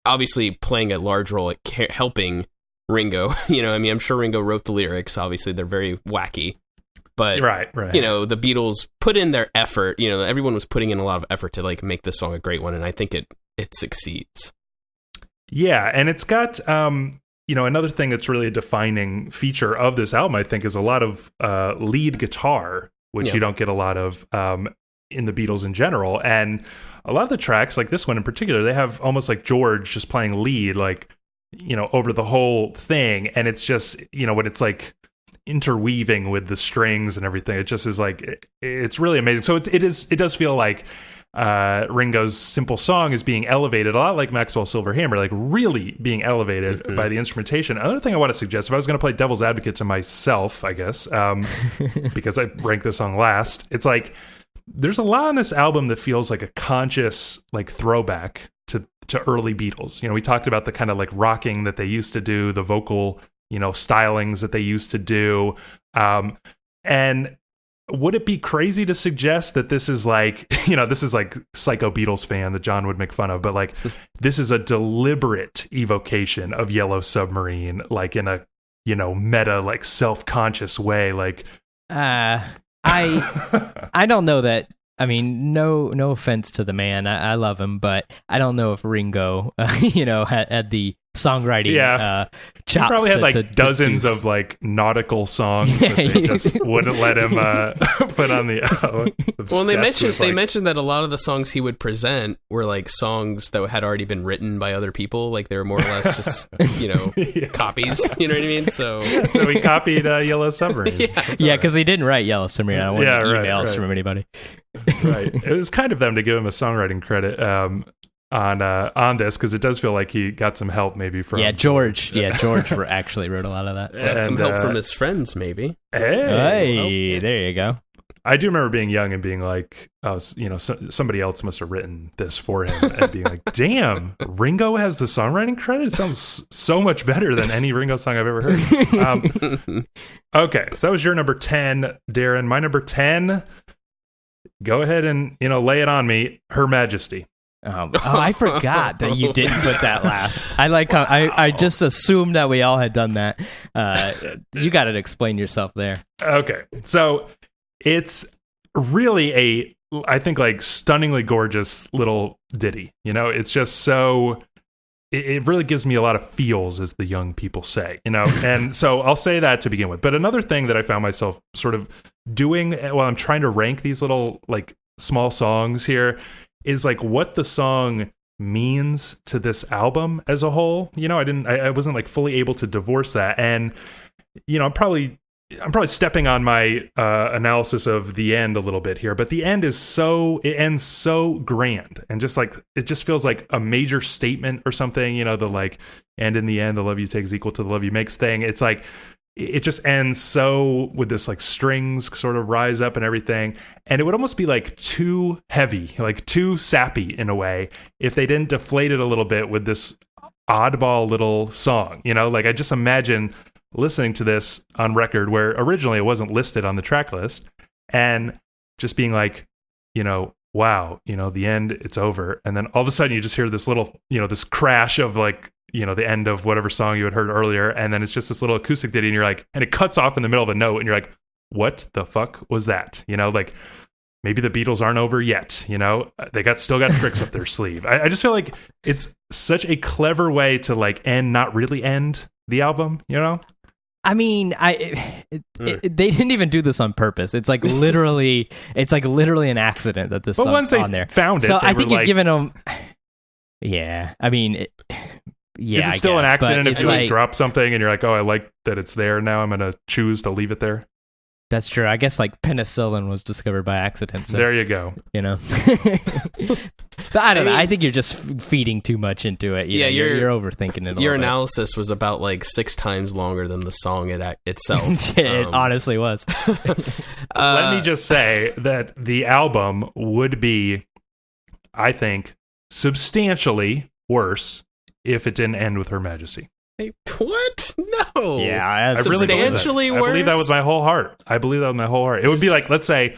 obviously playing a large role at helping Ringo. I mean, I'm sure Ringo wrote the lyrics. Obviously, they're very wacky. But, right. The Beatles put in their effort. Everyone was putting in a lot of effort to like make this song a great one. And I think it succeeds. Yeah. And it's got, another thing that's really a defining feature of this album, I think, is a lot of lead guitar, which you don't get a lot of in the Beatles in general. And a lot of the tracks, like this one in particular, they have almost like George just playing lead, like, over the whole thing. And it's just, when it's like interweaving with the strings and everything, it just is like, it's really amazing. So it does feel like Ringo's simple song is being elevated a lot like Maxwell's Silver Hammer, like really being elevated by the instrumentation. Another thing I want to suggest, if I was going to play devil's advocate to myself, I guess, because I ranked this song last, it's like there's a lot on this album that feels like a conscious like throwback to early Beatles. We talked about the kind of like rocking that they used to do, the vocal stylings that they used to do, and would it be crazy to suggest that this is like, this is like Psycho Beatles fan that John would make fun of, but like this is a deliberate evocation of Yellow Submarine, like in a, meta, like self-conscious way. Like, I don't know that. I mean, no offense to the man. I love him, but I don't know if Ringo, had the songwriting chops. He probably had like dozens of like nautical songs that they just wouldn't let him put on the. Well, they mentioned that a lot of the songs he would present were like songs that had already been written by other people. Like they were more or less just copies. You know what I mean? So he copied Yellow Submarine. Because he didn't write Yellow Submarine. I want emails from anybody. Right. It was kind of them to give him a songwriting credit on this, because it does feel like he got some help maybe from George actually wrote a lot of that. Got some help from his friends maybe. Hey, there you go. I do remember being young and being like, somebody else must have written this for him, and being like, damn, Ringo has the songwriting credit? It sounds so much better than any Ringo song I've ever heard. Okay, so that was your number 10, Darren. My number 10, go ahead and lay it on me, Her Majesty. I forgot that you didn't put that last. I like how I just assumed that we all had done that. You got to explain yourself there. Okay, so it's really I think like stunningly gorgeous little ditty. It's just so it really gives me a lot of feels, as the young people say, and so I'll say that to begin with. But another thing that I found myself sort of doing while I'm trying to rank these little like small songs here is like what the song means to this album as a whole. I wasn't like fully able to divorce that, and I'm probably stepping on my analysis of the end a little bit here, but the end it ends so grand, and just like it just feels like a major statement or something. The like, and in the end, the love you take is equal to the love you makes thing. It's like it just ends so with this like strings sort of rise up and everything, and it would almost be like too heavy, like too sappy in a way, if they didn't deflate it a little bit with this oddball little song. Like I just imagine listening to this on record where originally it wasn't listed on the track list, and just being like, wow, the end, it's over. And then all of a sudden you just hear this little, this crash of like, the end of whatever song you had heard earlier. And then it's just this little acoustic ditty, and you're like, and it cuts off in the middle of a note, and you're like, what the fuck was that? Like maybe the Beatles aren't over yet. They still got tricks up their sleeve. I just feel like it's such a clever way to like not really end the album, I mean, they didn't even do this on purpose. It's like literally an accident that this song's on there. Found it, so I think you're giving them. Yeah, I mean, is it still an accident if you like drop something and you're like, oh, I like that it's there now, I'm gonna choose to leave it there? That's true. I guess like penicillin was discovered by accident. So, there you go. But I don't know. I think you're just feeding too much into it. You're overthinking it. Your analysis was about like 6 times longer than the song itself. It honestly was. Let me just say that the album would be, I think, substantially worse if it didn't end with Her Majesty. Hey, what? No. Yeah, I really substantially worse. I believe that with my whole heart. It would be like, let's say,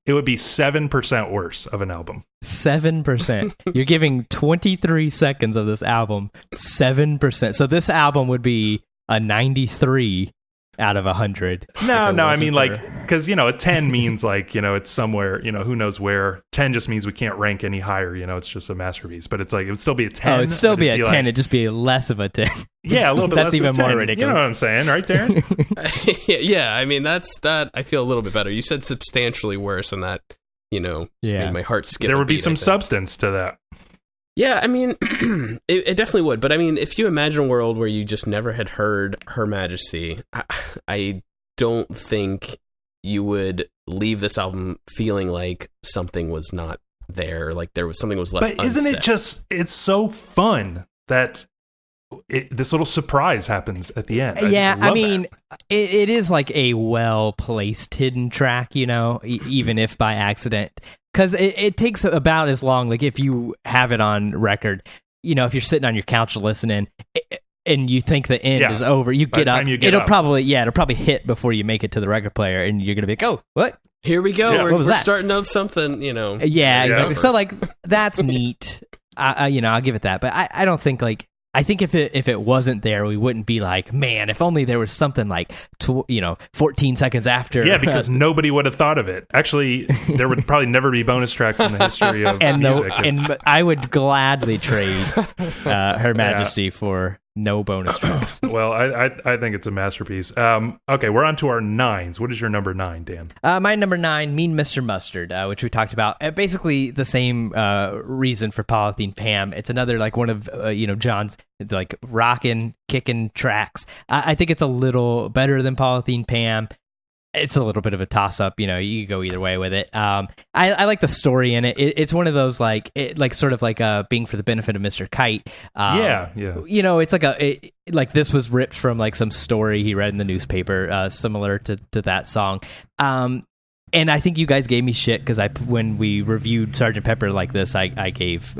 it would be 7% worse of an album. 7%. You're giving 23 seconds of this album 7%. So this album would be a 93 out of 100. No, I mean like, because a 10 means like, it's somewhere, who knows where. 10 just means we can't rank any higher. It's just a masterpiece. But it's like, it would still be a 10. Oh, it'd still be a 10. It'd just be less of a 10. Yeah, a little bit that's less even of a 10. more ridiculous. You know what I'm saying, right, Darren? Yeah, I mean, that's that. I feel a little bit better. You said substantially worse, and that, made my heart skip. There would be some substance to that. Yeah, I mean, it definitely would. But I mean, if you imagine a world where you just never had heard Her Majesty, I don't think you would leave this album feeling like something was not there, like there was something was left But isn't unsaid. it just, it's so fun that this little surprise happens at the end. I mean, it is like a well-placed hidden track, even if by accident. Because it takes about as long, like if you have it on record, if you're sitting on your couch listening and you think the end is over, you get up, it'll probably hit before you make it to the record player, and you're going to be like, oh, what? Here we go. Yeah. We're starting up something, Yeah, exactly. So like, that's neat. I'll give it that. But I don't think like, I think if it wasn't there, we wouldn't be like, man, if only there was something like, 14 seconds after. Yeah, because nobody would have thought of it. Actually, there would probably never be bonus tracks in the history of music. And I would gladly trade Her Majesty for no bonus tracks. Well, I think it's a masterpiece. Okay, we're on to our 9s. What is your number 9, Dan? My number 9, Mean Mr. Mustard, which we talked about. Basically the same reason for Polythene Pam. It's another like one of John's like rockin', kicking tracks. I think it's a little better than Polythene Pam. It's a little bit of a toss-up, you could go either way with it. I like the story in it. It's one of those like sort of like being for the benefit of Mr. Kite. Yeah. It's like this was ripped from like some story he read in the newspaper, similar to that song. And I think you guys gave me shit because when we reviewed Sgt. Pepper like this, I gave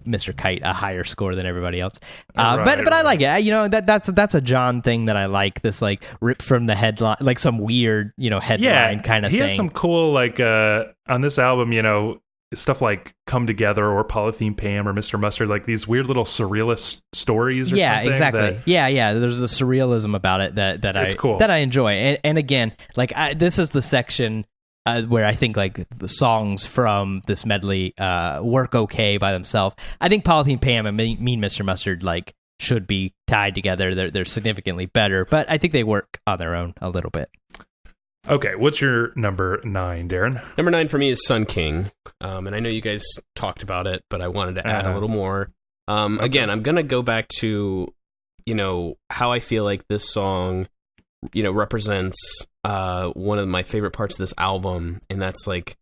Mr. Kite a higher score than everybody else. But I like it. That's a John thing that I like. This like rip from the headline, like some weird headline kind of thing. He has some cool like on this album, stuff like Come Together or Polythene Pam or Mr. Mustard, like these weird little surrealist stories or something. Yeah, exactly. Yeah. There's a surrealism about it that it's cool. that I enjoy. And again, like this is the section where I think like the songs from this medley work okay by themselves. I think Polythene Pam and Mean Mr. Mustard like should be tied together. They're significantly better, but I think they work on their own a little bit. Okay, what's your number 9, Darren? Number 9 for me is Sun King, and I know you guys talked about it, but I wanted to add a little more. Okay. Again, I'm gonna go back to, how I feel like this song, represents one of my favorite parts of this album, and that's like,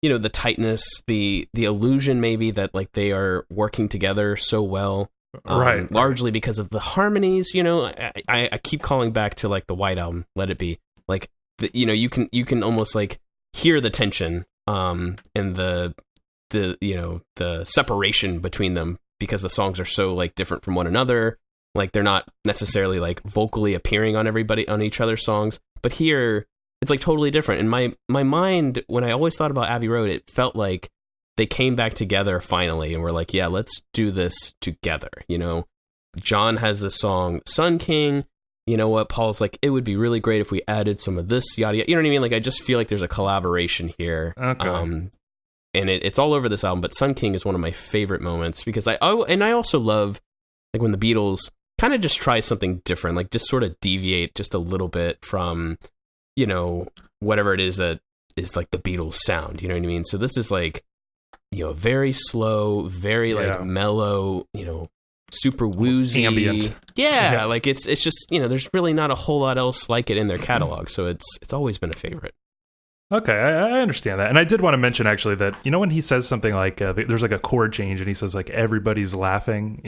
the tightness, the illusion maybe that like they are working together so well, right? Largely because of the harmonies. I keep calling back to like the White Album, Let It Be, like you can almost like hear the tension and the separation between them because the songs are so like different from one another. Like they're not necessarily like vocally appearing on each other's songs, but here it's like totally different. In my mind, when I always thought about Abbey Road, it felt like they came back together finally and were like, yeah, let's do this together. John has this song, Sun King. You know what? Paul's like, it would be really great if we added some of this, yada yada. You know what I mean? Like, I just feel like there's a collaboration here. Okay. And it's all over this album, but Sun King is one of my favorite moments because I also love like when the Beatles kind of just try something different, like just sort of deviate just a little bit from, whatever it is that is like the Beatles sound, you know what I mean? So this is like, very slow, very like mellow, super woozy, ambient. Yeah, like it's just, there's really not a whole lot else like it in their catalog, so it's always been a favorite. Okay, I understand that. And I did want to mention, actually, that, when he says something like, there's like a chord change, and he says, like, everybody's laughing,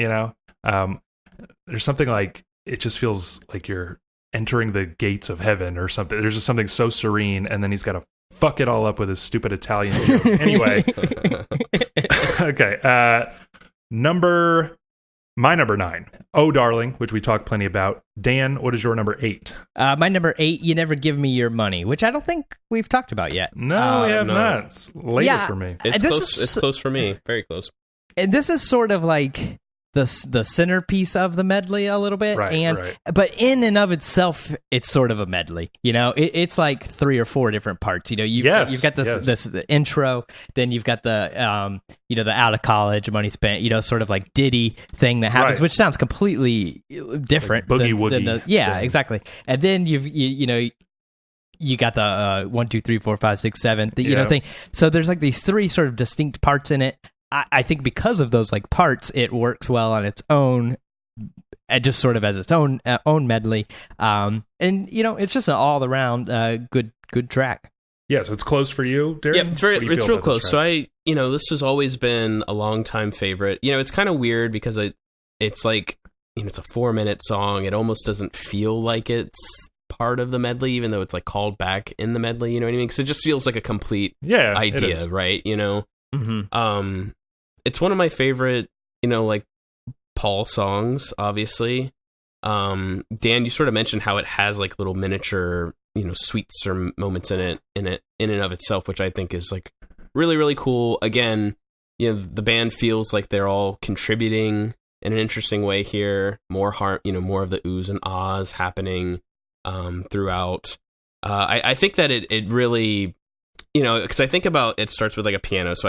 there's something like, it just feels like you're entering the gates of heaven or something. There's just something so serene, and then he's got to fuck it all up with his stupid Italian joke. Anyway. Okay, my number 9, Oh Darling, which we talked plenty about. Dan, what is your number 8? My number 8, You Never Give Me Your Money, which I don't think we've talked about yet. No, we have not. It's later for me. It's close. It's close for me. Very close. And this is sort of like the centerpiece of the medley a little bit, right. But in and of itself, it's sort of a medley. It's like 3 or 4 different parts. You've got this intro, then you've got the the out of college, money spent, sort of like ditty thing that happens, which sounds completely different, like boogie woogie. Exactly. And then you got the 1, 2, 3, 4, 5, 6, 7, thing. So there's like these 3 sort of distinct parts in it. I think because of those like parts, it works well on its own, just sort of as its own medley. And it's just an all around good track. Yeah, so it's close for you, Darren? Yeah, it's real close. So this has always been a long time favorite. It's kind of weird because it's like, it's a 4-minute song. It almost doesn't feel like it's part of the medley, even though it's like called back in the medley. You know what I mean? Because it just feels like a complete idea, right? Mm-hmm. It's one of my favorite, like Paul songs, obviously. Dan, you sort of mentioned how it has like little miniature, sweets or moments in and of itself, which I think is like really, really cool. Again, the band feels like they're all contributing in an interesting way here. More more of the oohs and ahs happening throughout. I think that it really, because I think about it starts with like a piano, so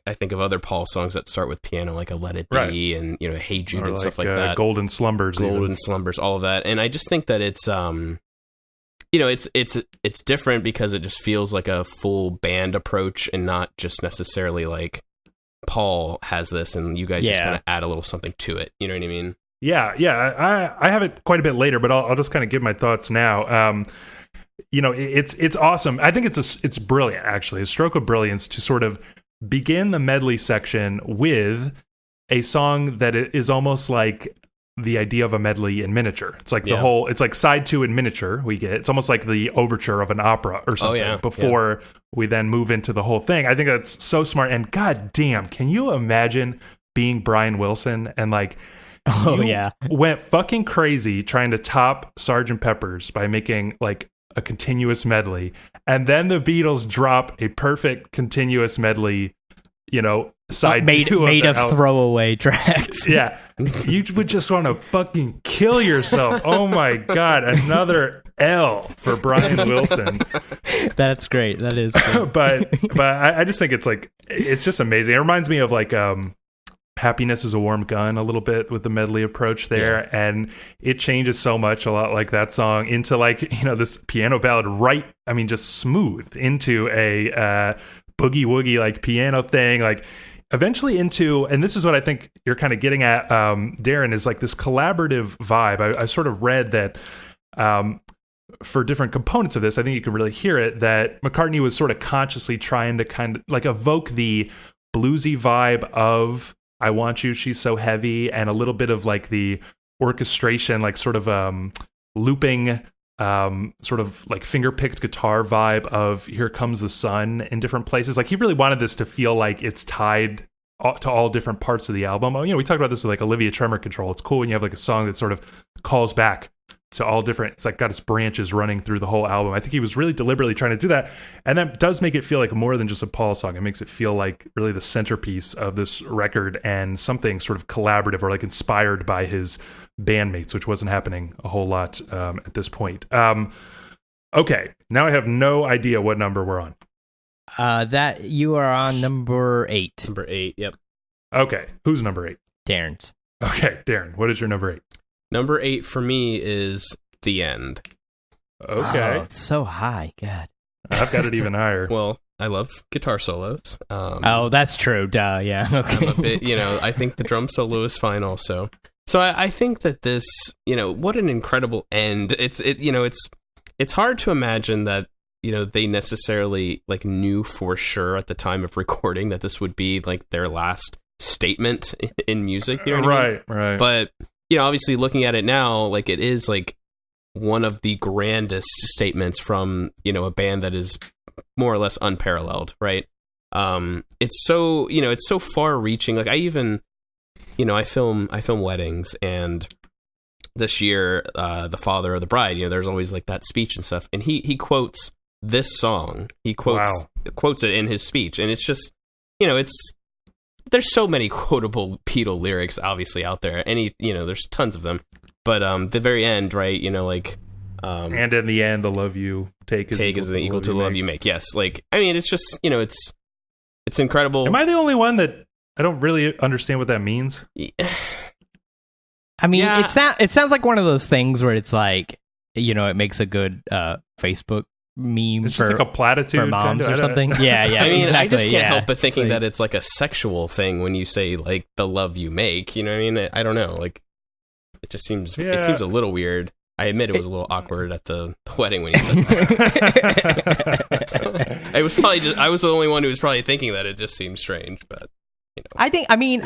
I think of other Paul songs that start with piano, like a Let It Be and Hey Jude and stuff like that. Golden Slumbers, all of that. And I just think that it's it's different because it just feels like a full band approach and not just necessarily like Paul has this and you guys just kind of add a little something to it. You know what I mean? Yeah. I have it quite a bit later, but I'll just kind of give my thoughts now. It's awesome. I think it's brilliant, actually, a stroke of brilliance to sort of begin the medley section with a song that is almost like the idea of a medley in miniature. It's like it's like side 2 in miniature we get. It's almost like the overture of an opera or something before we then move into the whole thing. I think that's so smart. And god damn, can you imagine being Brian Wilson and like went fucking crazy trying to top Sgt. Pepper's by making like a continuous medley, and then the Beatles drop a perfect continuous medley, side made two of throwaway tracks. Yeah, you would just want to fucking kill yourself. Oh my god, another L for Brian Wilson. That's great. That is great. but I just think it's just amazing. It reminds me of Happiness is a Warm Gun a little bit with the medley approach there, and it changes so much, a lot like that song, into this piano ballad, just smooth into a boogie woogie piano thing, eventually into, and this is what I think you're kind of getting at, Darren, is this collaborative vibe. I sort of read that for different components of this, I think you can really hear it, that McCartney was sort of consciously trying to kind of evoke the bluesy vibe of I Want You, She's So Heavy, and a little bit of the orchestration, looping, sort of finger-picked guitar vibe of Here Comes the Sun in different places. He really wanted this to feel like it's tied to all different parts of the album. We talked about this with Olivia Tremor Control. It's cool when you have a song that sort of calls back to all different, it's got its branches running through the whole album. I think he was really deliberately trying to do that, and that does make it feel like more than just a Paul song. It makes it feel like really the centerpiece of this record and something sort of collaborative or inspired by his bandmates, which wasn't happening a whole lot at this point. Okay, now I have no idea what number we're on. That you are on number 8. Number 8, yep. Okay, who's number 8? Darren's. Okay, Darren, what is your number 8? Number 8 for me is The End. Okay. Oh, it's so high. God. I've got it even higher. Well, I love guitar solos. Oh, that's true. Duh, yeah. Okay. I'm a bit, I think the drum solo is fine also. So I think that this, what an incredible end. It's hard to imagine that, they necessarily knew for sure at the time of recording that this would be their last statement in music. You know what I mean? Right. But obviously looking at it now, it is one of the grandest statements from, a band that is more or less unparalleled, right? It's so, it's so far reaching. I even, I film weddings, and this year, the father of the bride, there's always that speech and stuff. And he quotes this song. He quotes it in his speech. And it's just, there's so many quotable Beatle lyrics obviously out there. There's tons of them. But the very end, right? And in the end, the love you take is equal to the love you make. Yes, it's just it's incredible. Am I the only one that I don't really understand what that means? I mean, it sounds like one of those things where it's it makes a good Facebook meme. It's just a platitude for moms kinda, or something. Yeah. I mean, exactly, I just can't help but thinking that it's a sexual thing when you say the love you make. You know what I mean? I don't know. It just seems it seems a little weird. I admit it was a little awkward at the wedding when he said that. It was probably I was the only one who was probably thinking that. It just seemed strange, but. I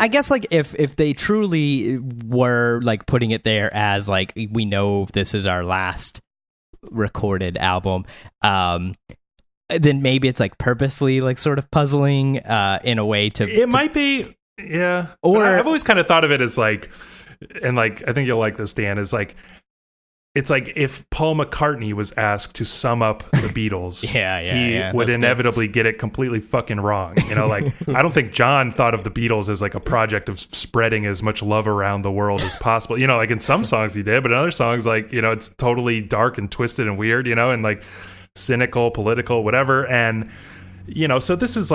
guess if they truly were putting it there as we know this is our last recorded album, then maybe it's purposely sort of puzzling in a way to might be, yeah. Or I've always kind of thought of it as and I think you'll like this, Dan, is it's if Paul McCartney was asked to sum up the Beatles, he would inevitably get it completely fucking wrong. I don't think John thought of the Beatles as a project of spreading as much love around the world as possible. In some songs he did, but in other songs, it's totally dark and twisted and weird, and cynical, political, whatever. And, so this is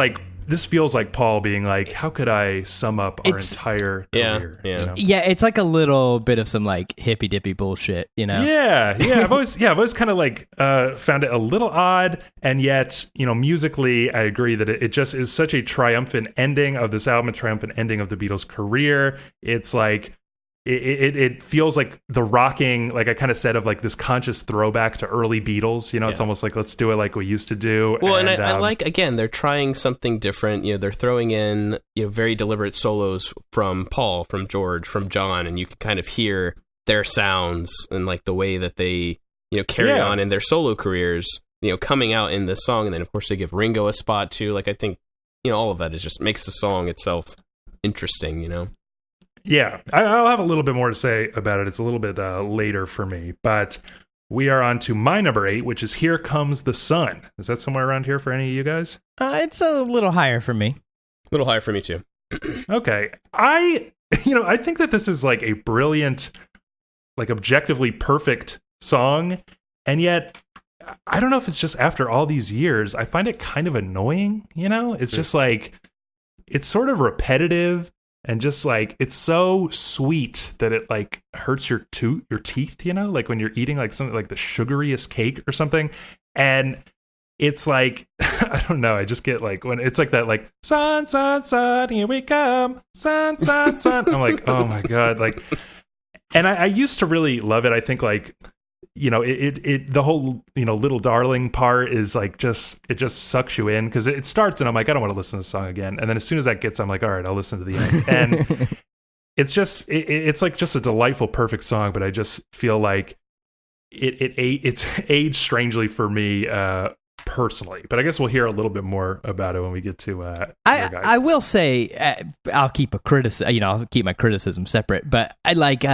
this feels like Paul being how could I sum up our entire career? Yeah, it's a little bit of some hippy dippy bullshit, Yeah. I've always kind of found it a little odd, and yet musically, I agree that it just is such a triumphant ending of this album, a triumphant ending of the Beatles' career. It's it feels like the rocking, I kind of said, of this conscious throwback to early Beatles. It's almost let's do it like we used to do. Well, and I again, they're trying something different. They're throwing in very deliberate solos from Paul, from George, from John, and you can kind of hear their sounds and the way that they carry on in their solo careers. Coming out in this song, and then of course they give Ringo a spot too. I think all of that is just makes the song itself interesting. Yeah, I'll have a little bit more to say about it. It's a little bit later for me, but we are on to my number 8, which is Here Comes the Sun. Is that somewhere around here for any of you guys? It's a little higher for me. A little higher for me too. Okay. I think that this is like a brilliant, like objectively perfect song, and yet I don't know if it's just after all these years, I find it kind of annoying, It's just like, it's sort of repetitive, and just like, it's so sweet that it like hurts your teeth, like when you're eating like something like the sugariest cake or something. And it's like, I don't know, I just get like, when it's like that, like, sun, sun, sun, here we come, sun, sun, sun. I'm like, oh my God. Like, and I used to really love it. I think like, the whole, Little Darling part is like, it just sucks you in, because it starts and I'm like, I don't want to listen to the song again. And then as soon as that gets, I'm like, all right, I'll listen to the end. And it's just, it's like just a delightful, perfect song. But I just feel like it's aged strangely for me, personally. But I guess we'll hear a little bit more about it when we get to I will say, I'll keep I'll keep my criticism separate, but I like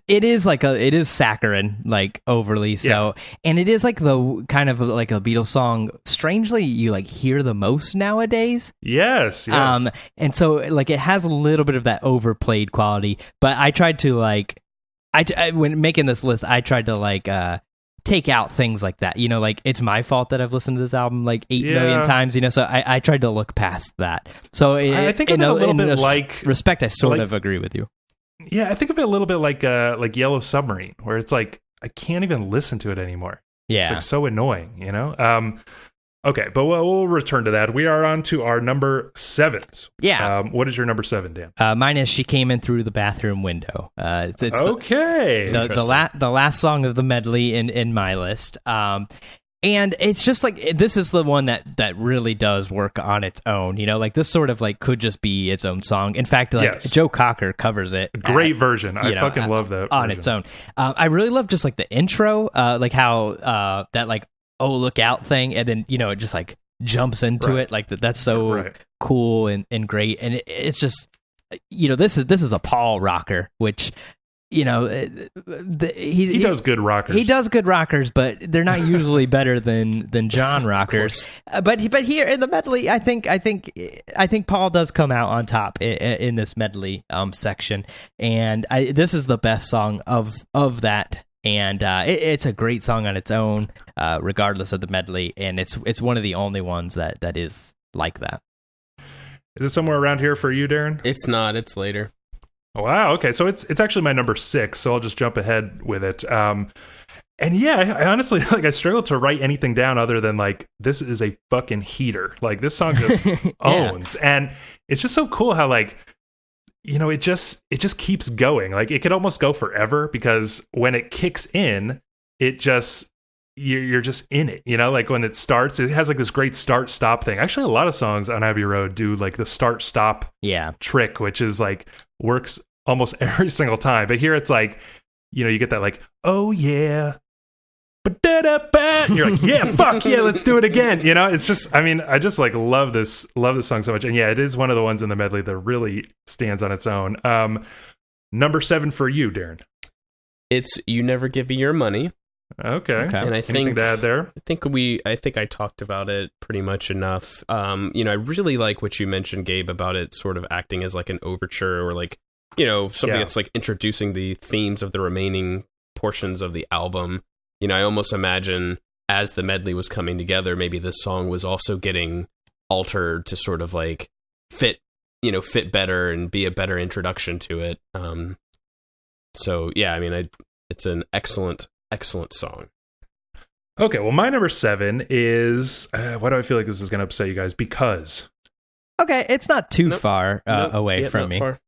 it is saccharine, like overly so, and it is like the kind of like a Beatles song strangely you like hear the most nowadays. Yes. And so like it has a little bit of that overplayed quality, but I tried to like I when making this list, I tried to like take out things like that, like it's my fault that I've listened to this album like 8 million times, so I tried to look past that. So I think of it a little bit like respect. I sort of agree with you. Yeah, I think of it a little bit like Yellow Submarine, where it's like I can't even listen to it anymore. Yeah, it's like so annoying, Okay, but we'll return to that. We are on to our number 7. Yeah. What is your number 7, Dan? Mine is She Came In Through the Bathroom Window. It's okay. The last song of the medley in my list. And it's just like, this is the one that really does work on its own, like this sort of like could just be its own song. In fact, like Joe Cocker covers it. Great version. I fucking love that on version. Its own. I really love just like the intro, like how that like, oh, look out thing. And then, it just like jumps into it. Like that's so cool and great. And it's just, this is a Paul rocker, which, he does good rockers. He does good rockers, but they're not usually better than John rockers. But here in the medley, I think Paul does come out on top in this medley section, and this is the best song of that. And it's a great song on its own, regardless of the medley, and it's one of the only ones that is like that. Is it somewhere around here for you, Darren? It's not. It's later. Wow. Okay. So it's actually my number 6. So I'll just jump ahead with it. And yeah, I honestly I struggled to write anything down other than like, this is a fucking heater. Like this song just owns, and it's just so cool how like, it just keeps going. Like it could almost go forever, because when it kicks in, it just, you're just in it, like when it starts, it has like this great start stop thing. Actually, a lot of songs on Abbey Road do like the start stop trick, which is like works almost every single time. But here it's like, you get that like, oh yeah, and you're like, yeah, fuck yeah, let's do it again. It's just, I just like love this song so much. And yeah, it is one of the ones in the medley that really stands on its own. Number 7 for you, Darren. It's You Never Give Me Your Money. Okay. And I Anything think to add there? I think I talked about it pretty much enough. I really like what you mentioned, Gabe, about it sort of acting as like an overture, or like, something that's like introducing the themes of the remaining portions of the album. I almost imagine as the medley was coming together, maybe this song was also getting altered to sort of like fit better and be a better introduction to it. So yeah, it's an excellent song. Okay, well, my number 7 is why do I feel like this is going to upset you guys? Because okay, it's not too far away from me. Far.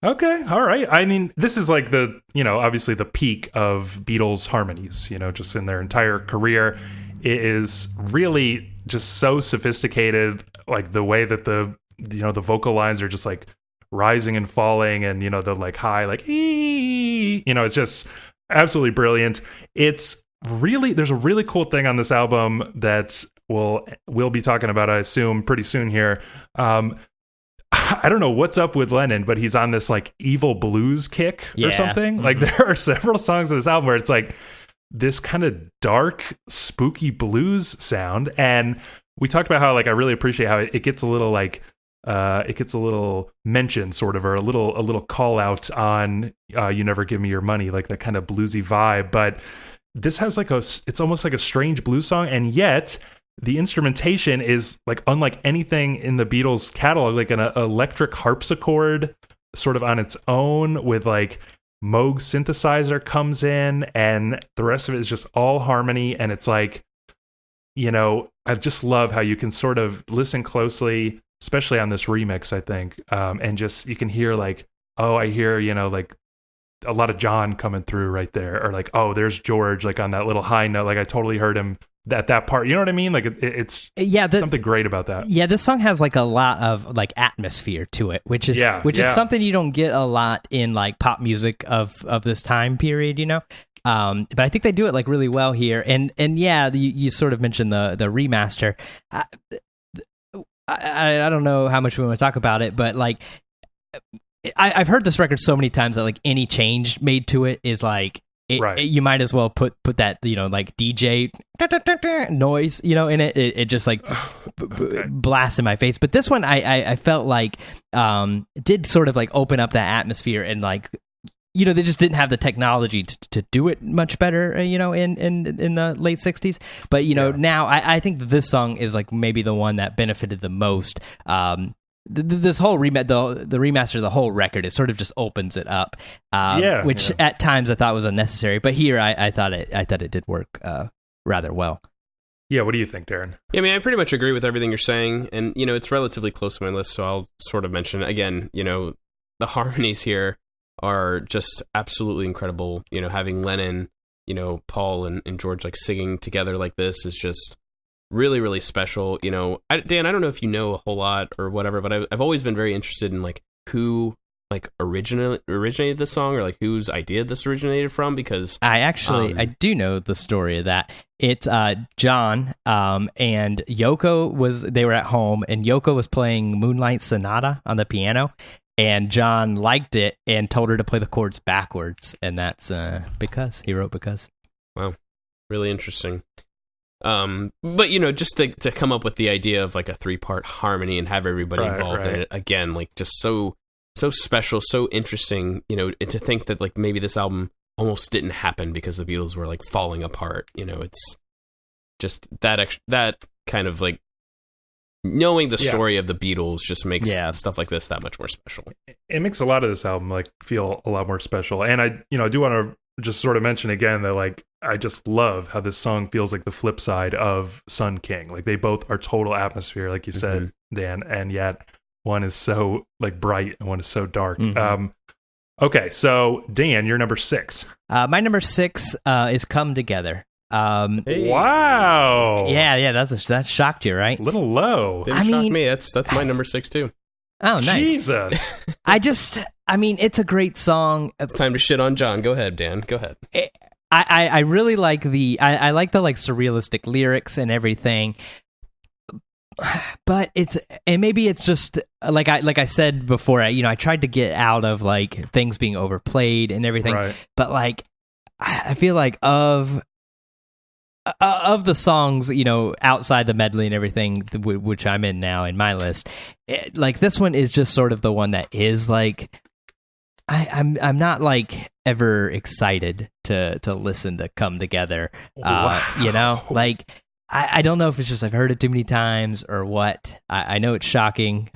Okay, all right. This is like the, obviously the peak of Beatles harmonies, just in their entire career. It is really just so sophisticated, like the way that the vocal lines are just like rising and falling, and, the like high, like, ee, it's just absolutely brilliant. It's really, there's a really cool thing on this album that we'll be talking about, I assume, pretty soon here. I don't know what's up with Lennon, but he's on this like evil blues kick or something. Mm-hmm. Like there are several songs on this album where it's like this kind of dark, spooky blues sound. And we talked about how like I really appreciate how it gets a little like it gets a little mention, sort of, or a little call out on "You Never Give Me Your Money," like that kind of bluesy vibe. But this has it's almost like a strange blues song, and yet the instrumentation is like unlike anything in the Beatles catalog, like an electric harpsichord sort of on its own, with like Moog synthesizer comes in, and the rest of it is just all harmony. And it's like, I just love how you can sort of listen closely, especially on this remix, I think, and just you can hear like, oh, I hear, like a lot of John coming through right there, or like, oh, there's George, like on that little high note, like I totally heard him at that part. You know what I mean? Like it's something great about that. Yeah, this song has like a lot of like atmosphere to it, which is something you don't get a lot in like pop music of this time period, But I think they do it like really well here. And yeah, you sort of mentioned the remaster. I don't know how much we want to talk about it, but like I've heard this record so many times that like any change made to it is like you might as well put that like DJ noise in it. It just like blasts in my face. But this one I felt like did sort of like open up that atmosphere, and like they just didn't have the technology to do it much better, in the late 60s. But, now I think that this song is like maybe the one that benefited the most. This whole the remaster of the whole record, it sort of just opens it up, which at times I thought was unnecessary. But here I thought it did work rather well. Yeah, what do you think, Darren? Yeah, I mean, I pretty much agree with everything you're saying. And, it's relatively close to my list, so I'll sort of mention, again, the harmonies here are just absolutely incredible. Having Lennon, Paul and George like singing together like this is just really, really special. Dan, I don't know if you know a whole lot or whatever, but I've always been very interested in like who like originated this song, or like whose idea this originated from, because I do know the story of that. It's John and Yoko they were at home, and Yoko was playing Moonlight Sonata on the piano. And John liked it and told her to play the chords backwards, and that's because he wrote "Because." Wow, really interesting. But just to come up with the idea of like a 3-part harmony and have everybody involved in it, again, like just so special, so interesting. And to think that like maybe this album almost didn't happen because the Beatles were like falling apart. It's just that kind of like. Knowing the story of the Beatles just makes stuff like this that much more special. It makes a lot of this album like feel a lot more special. And I do want to just sort of mention again that like I just love how this song feels like the flip side of Sun King. Like they both are total atmosphere, like you said, Dan, and yet one is so like bright and one is so dark. Okay, so Dan, you're number 6. My number 6 is "Come Together." Hey. Wow. Yeah, that shocked you, right? A little low. Didn't shock me. That's my number 6 too. Oh, nice. Jesus. It's a great song. It's time to shit on John. Go ahead, Dan. Go ahead. I really like I like the like surrealistic lyrics and everything. But maybe it's just like I said before, I tried to get out of like things being overplayed and everything. Right. But like I feel like of the songs, outside the medley and everything, which I'm in now in my list, like this one is just sort of the one that is like, I'm not like ever excited to listen to "Come Together." Wow. Like I don't know if it's just I've heard it too many times or what. I know it's shocking.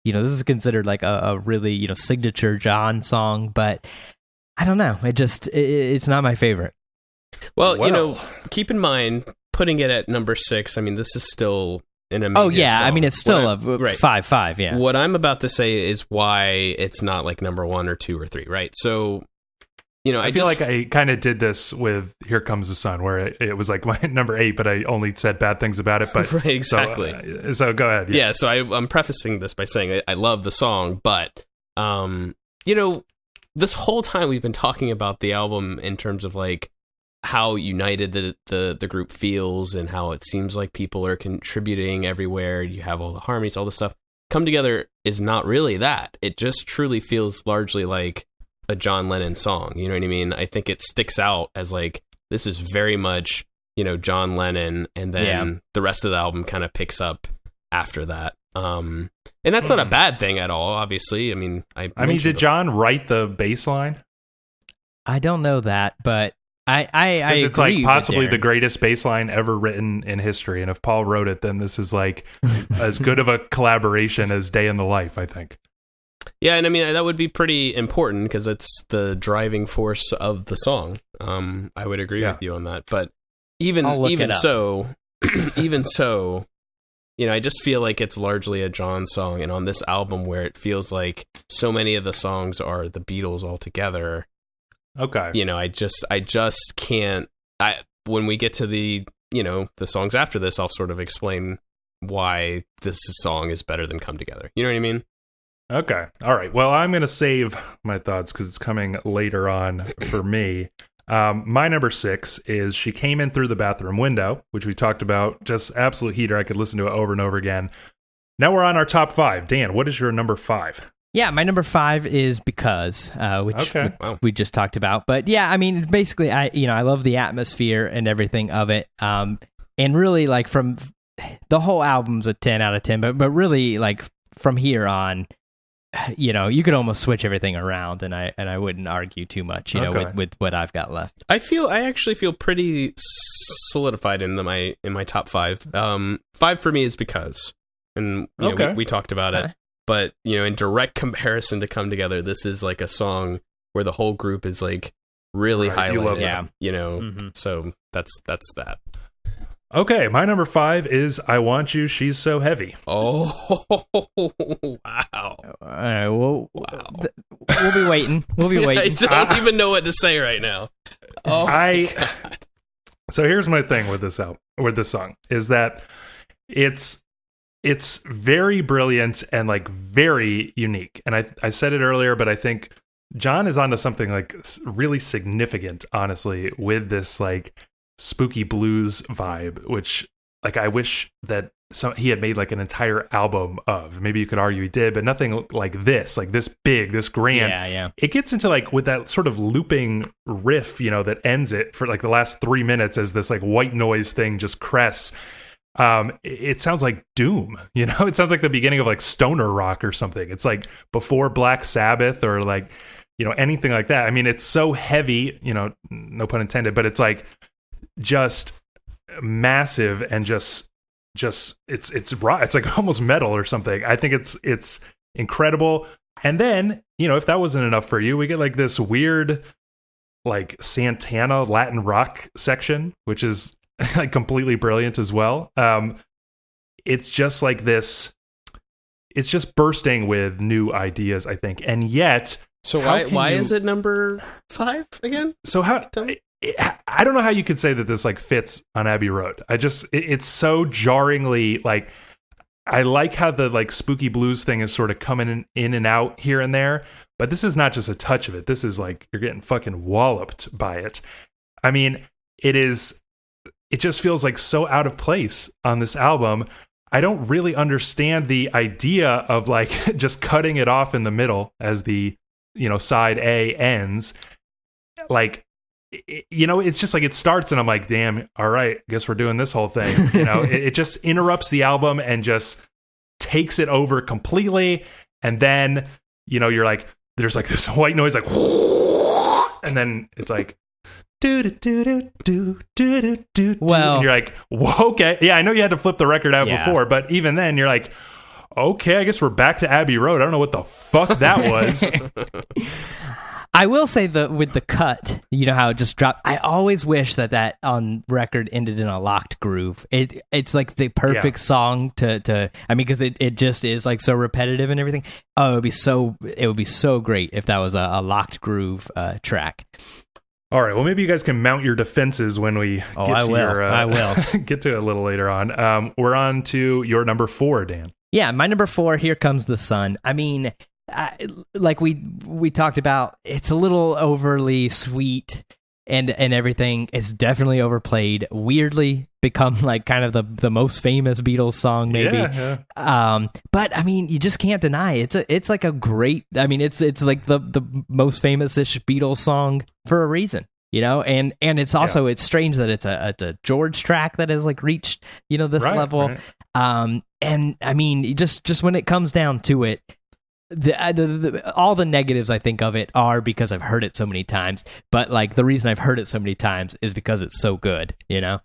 This is considered like a really signature John song, but I don't know. It's not my favorite. Well, keep in mind, putting it at number 6, I mean, this is still an amazing song. I mean, it's still a 5-5, yeah. What I'm about to say is why it's not like number 1 or 2 or 3, right? So, I feel like I kind of did this with "Here Comes the Sun," where it was like my number 8, but I only said bad things about it. But right, exactly. So go ahead. Yeah, so I'm prefacing this by saying I love the song, but, this whole time we've been talking about the album in terms of like, how united the group feels and how it seems like people are contributing everywhere. You have all the harmonies, all the stuff. "Come Together" is not really that. It just truly feels largely like a John Lennon song. You know what I mean? I think it sticks out as like, this is very much, John Lennon, and then the rest of the album kind of picks up after that. And that's not a bad thing at all, obviously. I mean, did John write the bass line? I don't know that, but I it's agree like possibly with the greatest bass line ever written in history. And if Paul wrote it, then this is like as good of a collaboration as Day in the Life, I think. Yeah, and I mean, that would be pretty important because it's the driving force of the song. I would agree with you on that. But even so, I just feel like it's largely a John song. And on this album where it feels like so many of the songs are the Beatles all together. Okay. I just can't. When we get to the songs after this, I'll sort of explain why this song is better than Come Together. You know what I mean? Okay. All right. Well, I'm going to save my thoughts because it's coming later on for me. My number 6 is She Came In Through the Bathroom Window, which we talked about. Just absolute heater. I could listen to it over and over again. Now we're on our top 5. Dan, what is your number 5? Yeah, my number 5 is Because, which we just talked about. But yeah, I mean, basically, I love the atmosphere and everything of it. And really, like, from the whole album's a 10 out of 10, but really, like, from here on, you could almost switch everything around, and I wouldn't argue too much, with what I've got left. I actually feel pretty solidified in my top 5. 5 for me is Because, and we talked about it. But, in direct comparison to Come Together, this is like a song where the whole group is like really highlighted, so that's that. Okay, my number 5 is I Want You, She's So Heavy. Oh, wow. We'll be waiting. We'll be waiting. I don't even know what to say right now. Oh, So here's my thing with this song, is that it's very brilliant and like very unique. And I said it earlier, but I think John is onto something like really significant, honestly, with this like spooky blues vibe, which like I wish that he had made like an entire album of. Maybe you could argue he did, but nothing like this big, this grand. Yeah. It gets into like with that sort of looping riff, that ends it for like the last 3 minutes as this like white noise thing just crests. It sounds like doom, it sounds like the beginning of like stoner rock or something. It's like before Black Sabbath or like, anything like that. I mean, it's so heavy, no pun intended, but it's like just massive and just it's rock. It's like almost metal or something. I think it's incredible. And then, if that wasn't enough for you, we get like this weird like Santana Latin rock section, which is like completely brilliant as well. It's just like this. It's just bursting with new ideas, I think, and yet. So why is it number 5 again? So I don't know how you could say that this like fits on Abbey Road. It's so jarringly like. I like how the like spooky blues thing is sort of coming in and out here and there, but this is not just a touch of it. This is like you're getting fucking walloped by it. I mean, it just feels like so out of place on this album. I don't really understand the idea of like just cutting it off in the middle as the, side A ends. Like, it's just like it starts and I'm like, damn, all right, guess we're doing this whole thing. It just interrupts the album and just takes it over completely. And then, you're like, there's like this white noise, like, and then it's like, well, and you're like, whoa, okay. Yeah, I know you had to flip the record out before, but even then you're like, okay, I guess we're back to Abbey Road. I don't know what the fuck that was. I will say with the cut, how it just dropped. I always wish that on record ended in a locked groove. It's like the perfect song to I mean, because it just is like so repetitive and everything. Oh, it would be so great if that was a locked groove track. All right. Well, maybe you guys can mount your defenses when we I will get to it a little later on. We're on to your number 4, Dan. Yeah, my number 4. Here Comes the Sun. I mean, like we talked about, it's a little overly sweet and everything. It's definitely overplayed. Weirdly, become like kind of the most famous Beatles song, maybe. Yeah. But I mean, you just can't deny it's like a great. I mean, it's like the most famous-ish Beatles song for a reason, And it's also it's strange that it's a George track that has like reached this level. Right. And I mean, just when it comes down to it, all the negatives I think of it are because I've heard it so many times. But like the reason I've heard it so many times is because it's so good, you know.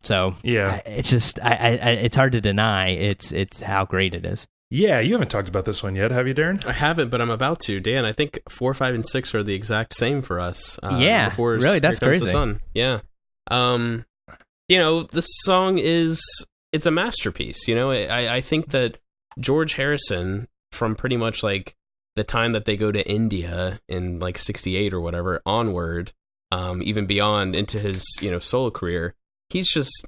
So yeah, it's just it's hard to deny it's how great it is. Yeah, you haven't talked about this one yet, have you, Darren? I haven't, but I'm about to. Dan, I think 4, 5, and 6 are the exact same for us. Yeah, really, that's crazy. The sun. Yeah. This song it's a masterpiece. You know, I think that George Harrison, from pretty much like the time that they go to India in like 68 or whatever onward, even beyond into his, solo career, he's just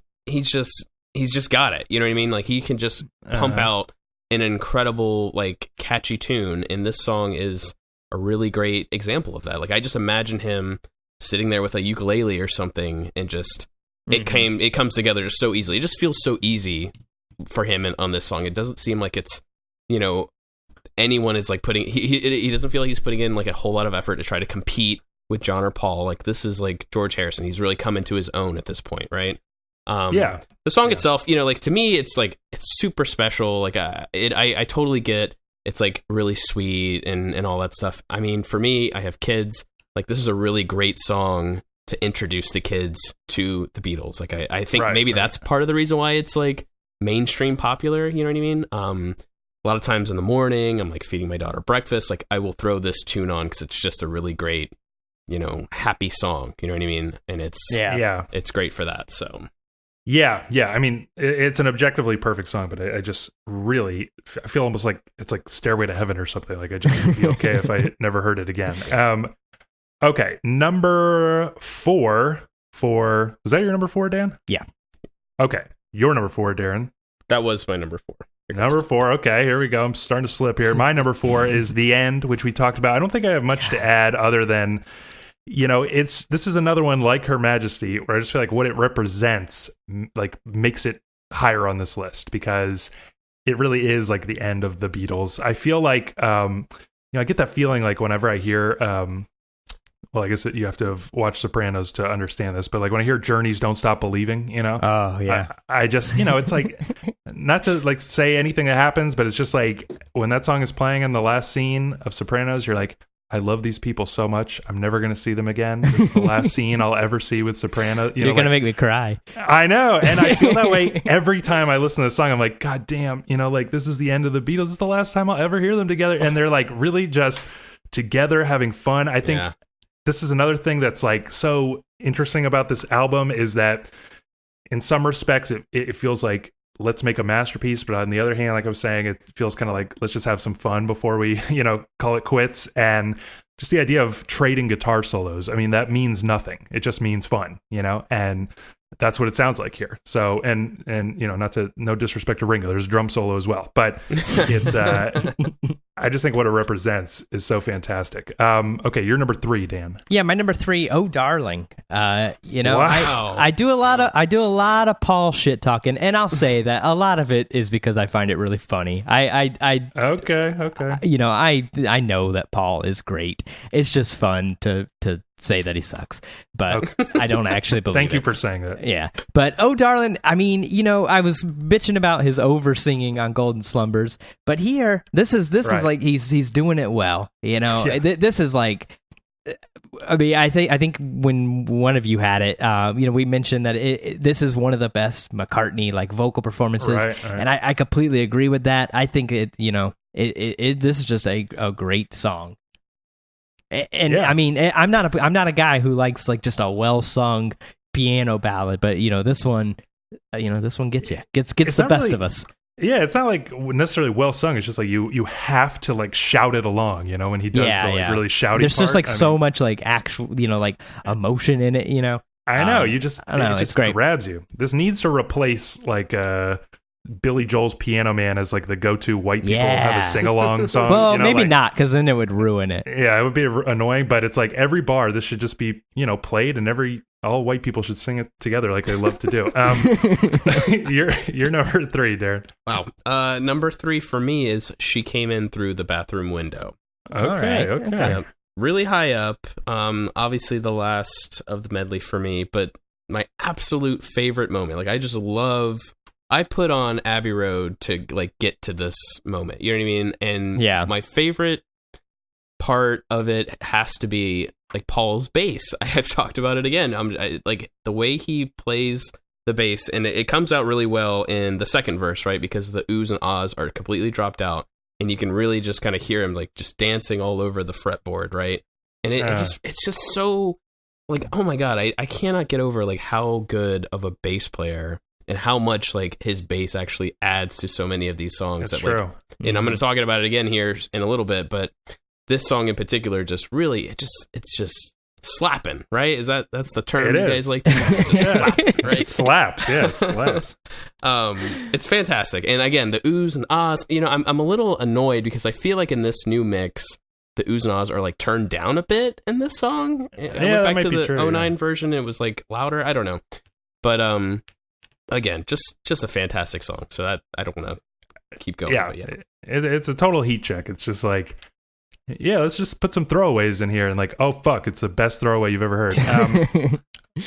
got it. You know what I mean? Like he can just pump out an incredible, like, catchy tune, and this song is a really great example of that. Like, I just imagine him sitting there with a ukulele or something, and just it comes together just so easily. It just feels so easy for him on this song. It doesn't seem like it's, anyone is like putting. He doesn't feel like he's putting in like a whole lot of effort to try to compete with John or Paul. Like, this is like George Harrison. He's really come into his own at this point, right? The song itself, like to me, it's like it's super special. Like I totally get it's like really sweet and all that stuff. I mean, for me, I have kids. Like this is a really great song to introduce the kids to the Beatles. Like I think maybe that's part of the reason why it's like mainstream popular. You know what I mean? A lot of times in the morning, I'm like feeding my daughter breakfast. Like I will throw this tune on because it's just a really great, happy song. You know what I mean? And it's great for that. So. Yeah. I mean, it's an objectively perfect song, but I just really I feel almost like it's like Stairway to Heaven or something. Like I just would be okay if I never heard it again. Okay, number 4 was that your number 4, Dan? Yeah. Okay, your number 4, Darren. That was my number 4. Number 4. Okay, here we go. I'm starting to slip here. My number 4 is The End, which we talked about. I don't think I have much to add other than. This is another one like Her Majesty, where I just feel like what it represents, like, makes it higher on this list because it really is like the end of the Beatles. I feel like, I get that feeling like whenever I hear, well, I guess you have to have watched Sopranos to understand this, but like when I hear Journey's "Don't Stop Believing," oh yeah, I just, it's like not to like say anything that happens, but it's just like when that song is playing in the last scene of Sopranos, you're like, I love these people so much. I'm never going to see them again. This is the last scene I'll ever see with Soprano. You're going to make me cry. I know. And I feel that way every time I listen to the song. I'm like, God damn, like this is the end of the Beatles. This is the last time I'll ever hear them together. And they're like really just together having fun. I think this is another thing that's like so interesting about this album is that in some respects, it feels like, let's make a masterpiece, but on the other hand, like I was saying, it feels kind of like let's just have some fun before we, call it quits. And just the idea of trading guitar solos, I mean, that means nothing. It just means fun, and that's what it sounds like here. So, and no disrespect to Ringo, there's a drum solo as well, but it's I just think what it represents is so fantastic. Okay, you're number 3, Dan. Yeah, my number 3, "Oh Darling." Wow. I do a lot of Paul shit talking, and I'll say that a lot of it is because I find it really funny. Okay. I know that Paul is great. It's just fun to say that he sucks, but I don't actually believe Thank you for saying that. Yeah, but "Oh Darling," I mean, I was bitching about his over singing on "Golden Slumbers," but here, this is like he's doing it well. This is like, I mean, I think when one of you had it, we mentioned that this is one of the best McCartney like vocal performances, and I completely agree with that. I think this is just a great song. And I mean, I'm not a guy who likes like just a well sung piano ballad, but this one gets you, gets the best of us. Yeah, it's not like necessarily well sung. It's just like you have to like shout it along, when he does the like really shouty. There's part. Just like so much like actual, like emotion in it. I know. It just great. grabs you. This needs to replace like Billy Joel's Piano Man as like the go-to white people have a sing-along song. Well, maybe not, because then it would ruin it. Yeah, it would be annoying, but it's like every bar, this should just be, played, and all white people should sing it together like they love to do. You're number 3, Darren. Wow. Number 3 for me is "She Came In Through the Bathroom Window." Okay. Yeah, really high up. Obviously the last of the medley for me, but my absolute favorite moment. Like I just love I put on Abbey Road to like get to this moment. You know what I mean? And my favorite part of it has to be like Paul's bass. I have talked about it again. Like the way he plays the bass, and it comes out really well in the second verse, right? Because the oohs and ahs are completely dropped out, and you can really just kind of hear him like just dancing all over the fretboard, right? And it's just so like, oh my God, I cannot get over like how good of a bass player and how much like his bass actually adds to so many of these songs. That's true. Like, and I'm going to talk about it again here in a little bit, but this song in particular just really, it's just slapping, right? That's the term you guys like to use? Slapping, right? It slaps, yeah, it slaps. It's fantastic. And again, the oohs and ahs, you know, I'm a little annoyed because I feel like in this new mix, the oohs and ahs are like turned down a bit in this song. I went back to the 09 version, it was like louder. I don't know. But again, just a fantastic song. So that I don't want to keep going. Yeah, it's a total heat check. It's just like, yeah, let's just put some throwaways in here and like, oh fuck, it's the best throwaway you've ever heard.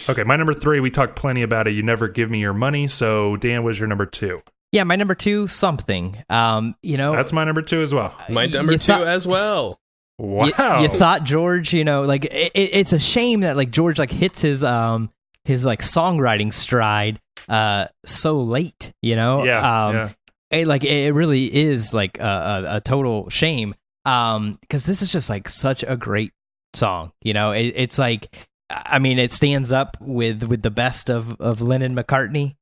Okay, my number 3, we talked plenty about it. You Never Give Me Your Money. So Dan, was your number 2? Yeah, my number 2, Something. You know, that's my number 2 as well. My number 2 as well. Wow. You thought George, you know, like it's a shame that like George like hits his like songwriting stride so late, you know? Yeah. It really is like a total shame. Because this is just like such a great song, you know. It's like, I mean, it stands up with the best of Lennon McCartney.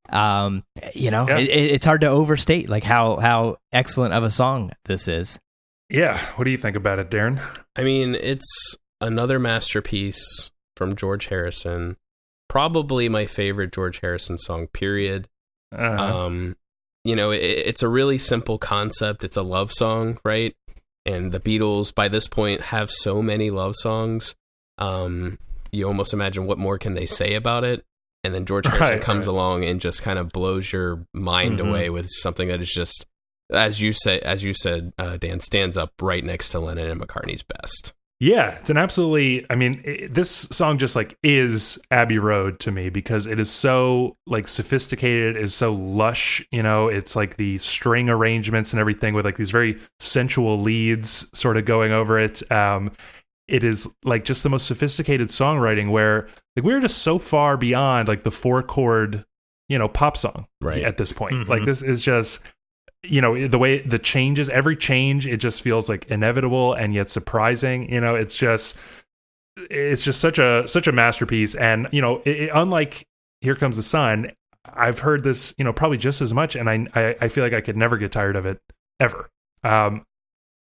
You know, it's hard to overstate like how excellent of a song this is. Yeah, what do you think about it, Darren? I mean, it's another masterpiece from George Harrison. Probably my favorite George Harrison song, period. You know, it's a really simple concept. It's a love song, right? And the Beatles, by this point, have so many love songs. You almost imagine what more can they say about it. And then George Harrison comes along and just kind of blows your mind away with something that is just, as you said, Dan, stands up right next to Lennon and McCartney's best. Yeah, it's an absolutely, I mean, this song just like is Abbey Road to me because it is so like sophisticated, it is so lush, you know, it's like the string arrangements and everything with like these very sensual leads sort of going over it. It is like just the most sophisticated songwriting where like we're just so far beyond like the 4-chord, you know, pop song at this point. Like this is just, you know, the way the changes, every change, it just feels like inevitable and yet surprising. You know, it's just such a masterpiece. And, you know, unlike Here Comes the Sun, I've heard this, you know, probably just as much. And I feel like I could never get tired of it ever.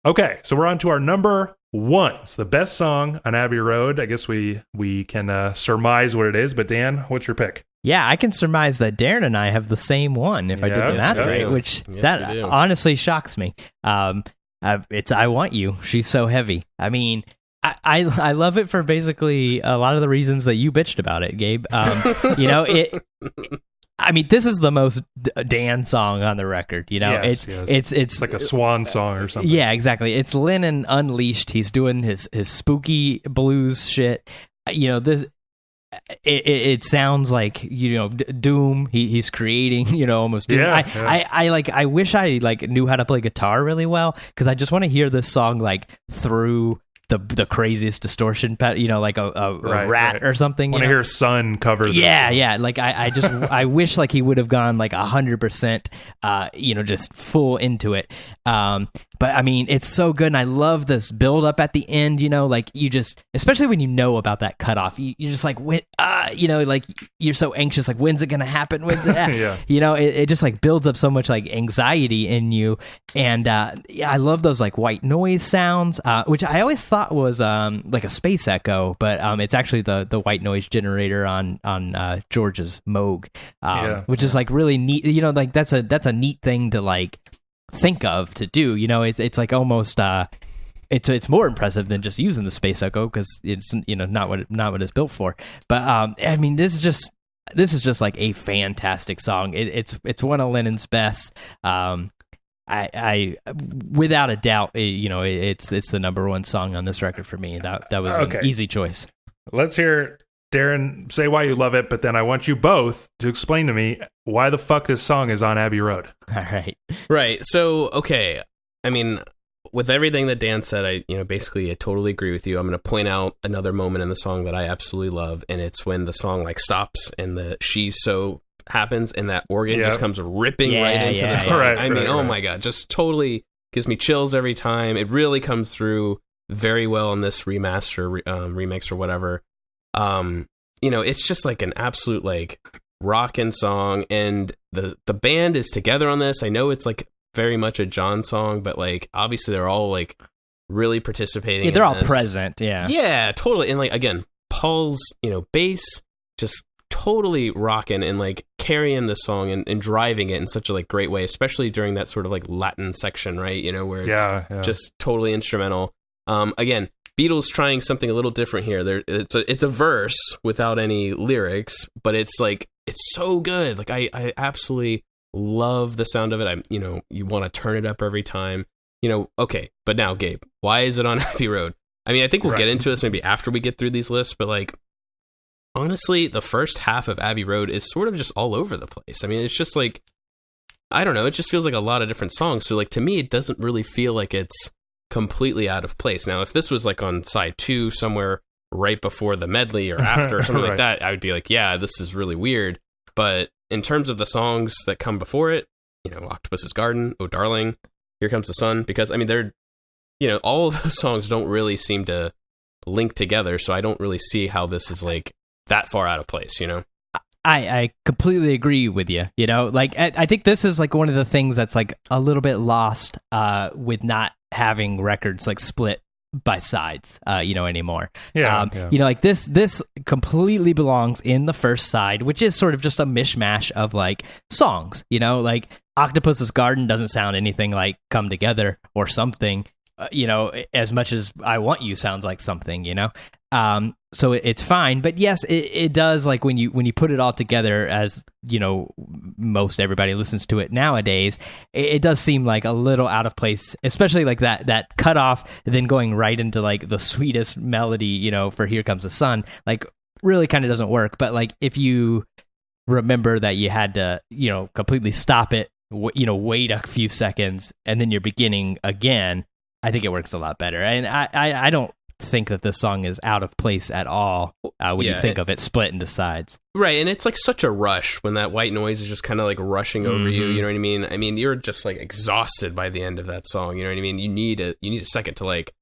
Okay, so we're on to our number 1. It's the best song on Abbey Road. I guess we can surmise what it is. But Dan, what's your pick? Yeah, I can surmise that Darren and I have the same one if I did the math right, which that honestly shocks me. It's I Want You. She's so heavy. I mean, I love it for basically a lot of the reasons that you bitched about it, Gabe. You know, I mean, this is the most Dan song on the record. You know, it's like a swan song or something. Yeah, exactly. It's Lennon unleashed. He's doing his spooky blues shit. You know, this. It sounds like, you know, Doom. He's creating, you know, almost Doom. I wish I like knew how to play guitar really well because I just want to hear this song like through the craziest distortion, you know, like a rat or something. Want to hear Sun cover this. Yeah. Like I just I wish like he would have gone like 100%, you know, just full into it. But I mean, it's so good, and I love this build up at the end. You know, like you just, especially when you know about that cutoff, you're just like, when, you know, like you're so anxious, like when's it gonna happen? When's it? You know, it just like builds up so much like anxiety in you, and I love those like white noise sounds, which I always thought was like a space echo, but it's actually the white noise generator on George's Moog, which is like really neat. You know, like that's a neat thing to like think of to do. You know, it's like almost it's more impressive than just using the space echo because it's, you know, not what it's built for. But I mean, this is just like a fantastic song. It's one of Lennon's best. I without a doubt, you know, it's the number 1 song on this record for me. That was an easy choice. Let's hear Darren, say why you love it, but then I want you both to explain to me why the fuck this song is on Abbey Road. All right. Right. So, okay. I mean, with everything that Dan said, I totally agree with you. I'm going to point out another moment in the song that I absolutely love, and it's when the song like stops and the "She's So" happens, and that organ just comes ripping right into the song. Oh my God, just totally gives me chills every time. It really comes through very well in this remaster, remix or whatever. It's just like an absolute like rockin' song, and the band is together on this. I know it's like very much a John song, but like obviously they're all like really participating. Yeah, they're all present. Yeah, totally. And like again, Paul's bass just totally rocking and like carrying the song and driving it in such a like great way, especially during that sort of like Latin section, right? Where it's just totally instrumental. Again, Beatles trying something a little different here. It's a verse without any lyrics, but it's like it's so good. Like I absolutely love the sound of it. You want to turn it up every time. Okay, but now Gabe, why is it on Abbey Road? I mean, I think we'll get into this maybe after we get through these lists, but like honestly, the first half of Abbey Road is sort of just all over the place. I mean, it's just like I don't know, it just feels like a lot of different songs. So like to me, it doesn't really feel like it's completely out of place. Now, if this was like on side 2 somewhere right before the medley or after or something like that, I would be like, yeah, this is really weird. But in terms of the songs that come before it, Octopus's Garden, Oh Darling, Here Comes the Sun, because I mean they're all of those songs don't really seem to link together, so I don't really see how this is like that far out of place. I completely agree with you. Like I think this is like one of the things that's like a little bit lost with not having records like split by sides anymore. Like this completely belongs in the first side, which is sort of just a mishmash of like songs. Like Octopus's Garden doesn't sound anything like Come Together or something, as much as I Want You sounds like something, so it's fine. But yes, it does, like when you put it all together, as most everybody listens to it nowadays, it does seem like a little out of place, especially like that cutoff, then going right into like the sweetest melody, for Here Comes the Sun, like really kind of doesn't work. But like if you remember that you had to, completely stop it, wait a few seconds, and then you're beginning again, I think it works a lot better. And I don't think that this song is out of place at all when you think of it split into sides. Right, and it's like such a rush when that white noise is just kind of like rushing over you, you know what I mean? I mean, you're just like exhausted by the end of that song, you know what I mean? You need a second to like,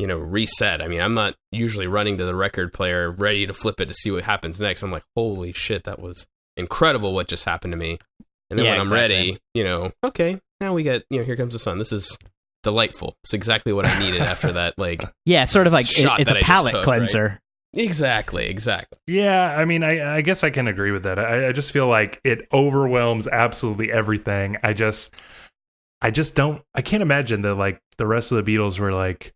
reset. I mean, I'm not usually running to the record player ready to flip it to see what happens next. I'm like, holy shit, that was incredible what just happened to me. And then when I'm ready, okay, now we get, Here Comes the Sun. This is delightful. It's exactly what I needed after that, like sort of like it's a palate cleanser. Right? Exactly. Yeah, I mean, I guess I can agree with that. I just feel like it overwhelms absolutely everything. I can't imagine that like the rest of the Beatles were like,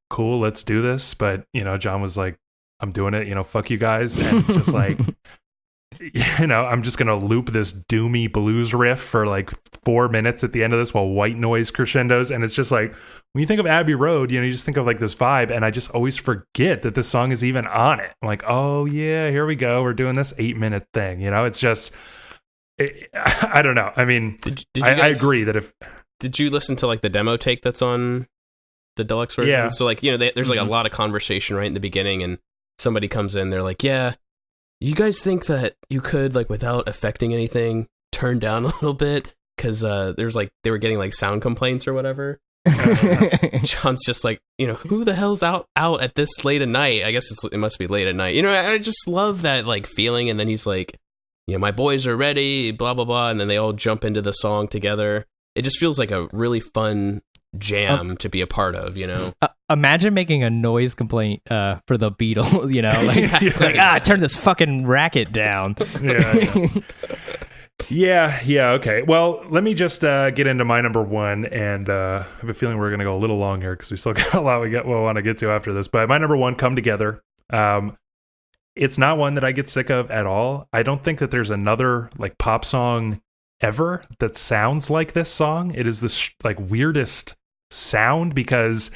cool, let's do this. But, John was like, I'm doing it, fuck you guys. And it's just like, I'm just going to loop this doomy blues riff for like 4 minutes at the end of this while white noise crescendos. And it's just like, when you think of Abbey Road, you just think of like this vibe. And I just always forget that this song is even on it. I'm like, oh yeah, here we go. We're doing this 8-minute thing. It's just, I don't know. I mean, I agree that if... Did you listen to like the demo take that's on the deluxe version? Yeah. So like, there's like a lot of conversation right in the beginning, and somebody comes in, they're like, yeah, you guys think that you could, like, without affecting anything, turn down a little bit? Because there's like, they were getting like sound complaints or whatever. John's just like, who the hell's out at this late at night? I guess it must be late at night. I just love that like feeling. And then he's like, my boys are ready, blah, blah, blah. And then they all jump into the song together. It just feels like a really fun jam to be a part of, Imagine making a noise complaint for the Beatles, like turn this fucking racket down. Yeah, okay. Well, let me just get into my number one, and I have a feeling we're going to go a little long here because we still got a lot we want to get to after this. But my number one, Come Together. It's not one that I get sick of at all. I don't think that there's another like pop song ever that sounds like this song. It is this like weirdest sound because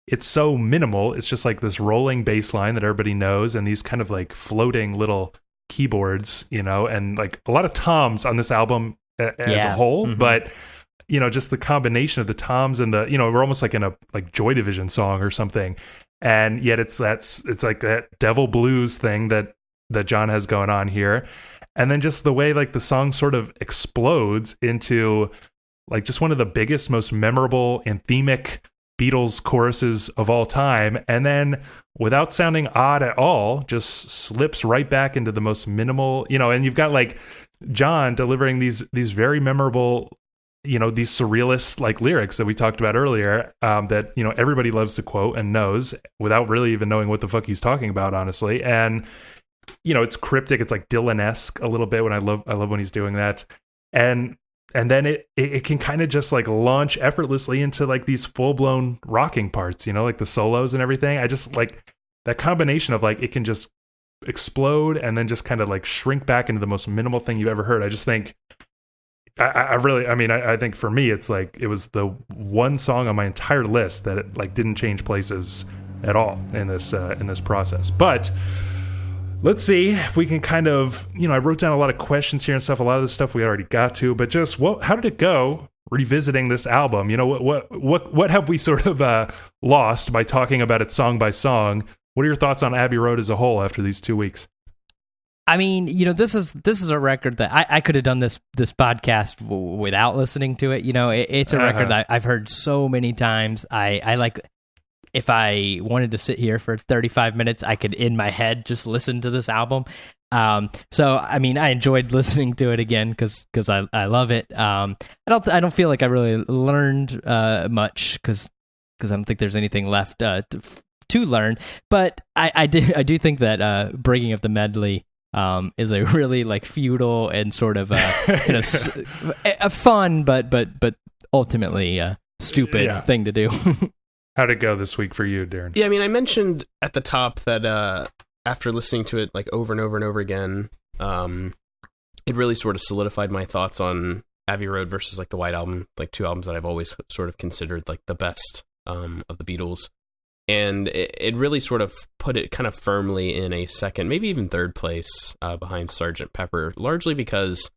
it's so minimal. It's just like this rolling bass line that everybody knows, and these kind of like floating little keyboards, and like a lot of toms on this album as a whole. Mm-hmm. But just the combination of the toms and the we're almost like in a like Joy Division song or something, and yet it's like that devil blues thing that John has going on here, and then just the way like the song sort of explodes into like just one of the biggest, most memorable, anthemic Beatles choruses of all time, and then without sounding odd at all, just slips right back into the most minimal, and you've got like John delivering these very memorable, these surrealist like lyrics that we talked about earlier, that everybody loves to quote and knows without really even knowing what the fuck he's talking about, honestly. And it's cryptic, it's like Dylan-esque a little bit. When I love when he's doing that, and then it can kind of just like launch effortlessly into like these full-blown rocking parts, like the solos and everything. I just like that combination of like it can just explode and then just kind of like shrink back into the most minimal thing you've ever heard. I just think I think for me it's like it was the one song on my entire list that it like didn't change places at all in this process. But let's see if we can kind of, I wrote down a lot of questions here and stuff. A lot of the stuff we already got to, but just how did it go revisiting this album? What have we sort of lost by talking about it song by song? What are your thoughts on Abbey Road as a whole after these 2 weeks? I mean, this is a record that I could have done this podcast without listening to it. It's a record that I've heard so many times. I like. If I wanted to sit here for 35 minutes, I could, in my head, just listen to this album. So, I mean, I enjoyed listening to it again because I love it. I don't feel like I really learned much because I don't think there's anything left to learn. But I do think that Breaking Up the Medley is a really like feudal and sort of kind of a fun but ultimately stupid thing to do. How'd it go this week for you, Darren? Yeah, I mean, I mentioned at the top that after listening to it like over and over and over again, it really sort of solidified my thoughts on Abbey Road versus like the White Album, like two albums that I've always sort of considered like the best of the Beatles. And it really sort of put it kind of firmly in a second, maybe even third place behind Sgt. Pepper, largely because,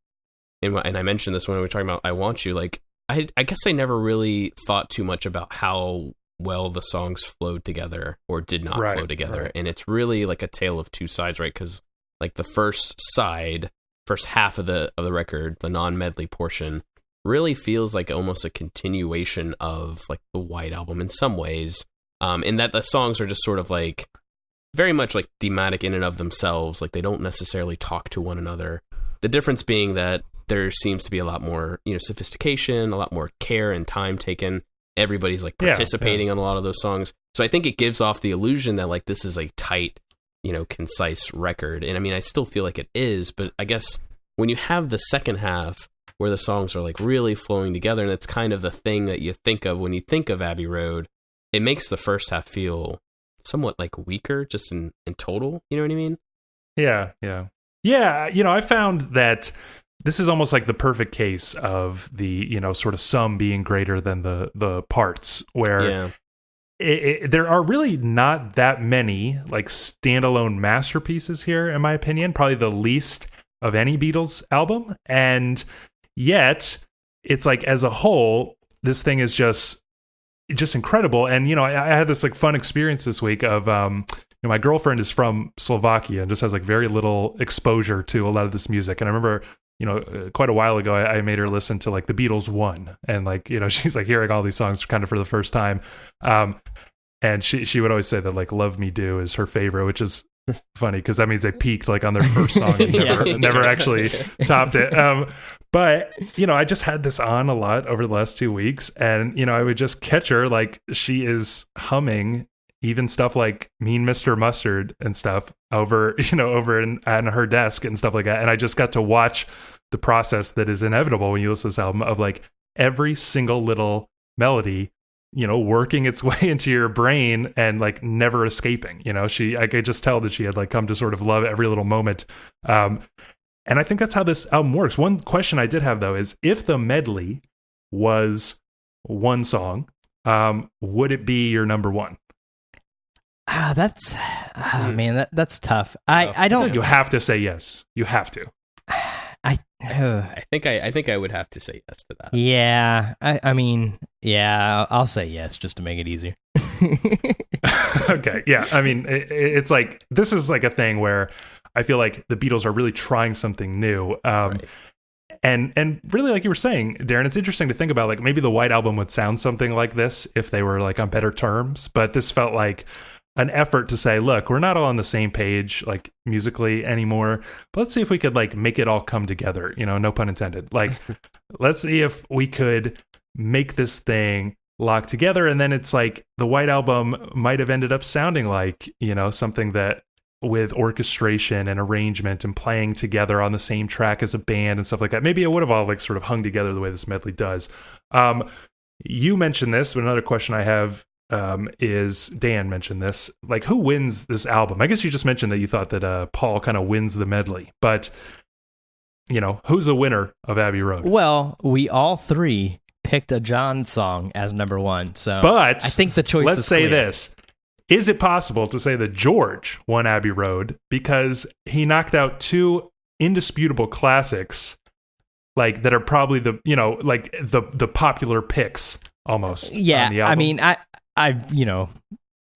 and I mentioned this when we were talking about I Want You, like I guess I never really thought too much about how well the songs flowed together or did not flow together. Right. And it's really like a tale of two sides, right? Because like the first half of the record, the non-medley portion, really feels like almost a continuation of like the White Album in some ways, in that the songs are just sort of like very much like thematic in and of themselves. Like they don't necessarily talk to one another. The difference being that there seems to be a lot more, sophistication, a lot more care and time taken. Everybody's like participating on a lot of those songs. So I think it gives off the illusion that like this is a tight, concise record. And I mean, I still feel like it is, but I guess when you have the second half where the songs are like really flowing together, and it's kind of the thing that you think of when you think of Abbey Road, it makes the first half feel somewhat like weaker just in total. You know what I mean? Yeah. I found that this is almost like the perfect case of the, sort of sum being greater than the parts, where there are really not that many like standalone masterpieces here, in my opinion, probably the least of any Beatles album. And yet it's like, as a whole, this thing is just incredible. And, I had this like fun experience this week of, my girlfriend is from Slovakia and just has like very little exposure to a lot of this music. And I remember, quite a while ago, I made her listen to like the Beatles 1, and like, she's like hearing all these songs kind of for the first time. And she would always say that like Love Me Do is her favorite, which is funny because that means they peaked like on their first song and never actually topped it. But, I just had this on a lot over the last 2 weeks, and, I would just catch her like she is humming even stuff like Mean Mr. Mustard and stuff over on her desk and stuff like that. And I just got to watch the process that is inevitable when you listen to this album of like every single little melody, working its way into your brain and like never escaping. I could just tell that she had like come to sort of love every little moment. And I think that's how this album works. One question I did have though is if the medley was one song, would it be your number one? That's that's tough. I don't. You have to say yes. You have to. I think I would have to say yes to that. Yeah, I mean, yeah, I'll say yes just to make it easier. Okay, yeah. I mean, it's like this is like a thing where I feel like the Beatles are really trying something new. Right. And really, like you were saying, Darren, it's interesting to think about, like, maybe the White Album would sound something like this if they were like on better terms, but this felt like an effort to say, look, we're not all on the same page, like musically anymore, but let's see if we could like make it all come together, no pun intended. Like, let's see if we could make this thing lock together. And then it's like the White Album might have ended up sounding like, something that with orchestration and arrangement and playing together on the same track as a band and stuff like that. Maybe it would have all like sort of hung together the way this medley does. You mentioned this, but another question I have is, Dan mentioned this, like, who wins this album? I guess you just mentioned that you thought that Paul kind of wins the medley, but who's the winner of Abbey Road? Well, we all three picked a John song as number one, so but I think the choice let's is say clear. this. Is it possible to say that George won Abbey Road because he knocked out two indisputable classics, like, that are probably the like the popular picks almost? Yeah, on the album? I mean,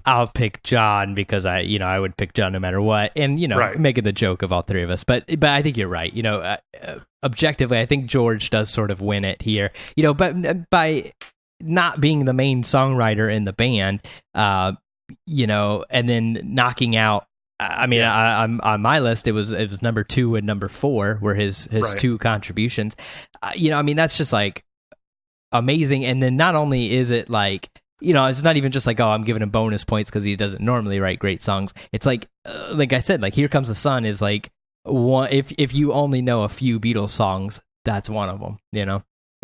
I'll pick John because I would pick John no matter what, and right. Making the joke of all three of us. But I think you're right. Objectively, I think George does sort of win it here. But by not being the main songwriter in the band, and then knocking out. I'm on my list. It was number 2 and number 4 were his right. two contributions. That's just like amazing. And then not only is it like, it's not even just like, oh, I'm giving him bonus points because he doesn't normally write great songs. It's like I said, like Here Comes the Sun is like one. If you only know a few Beatles songs, that's one of them. Yeah,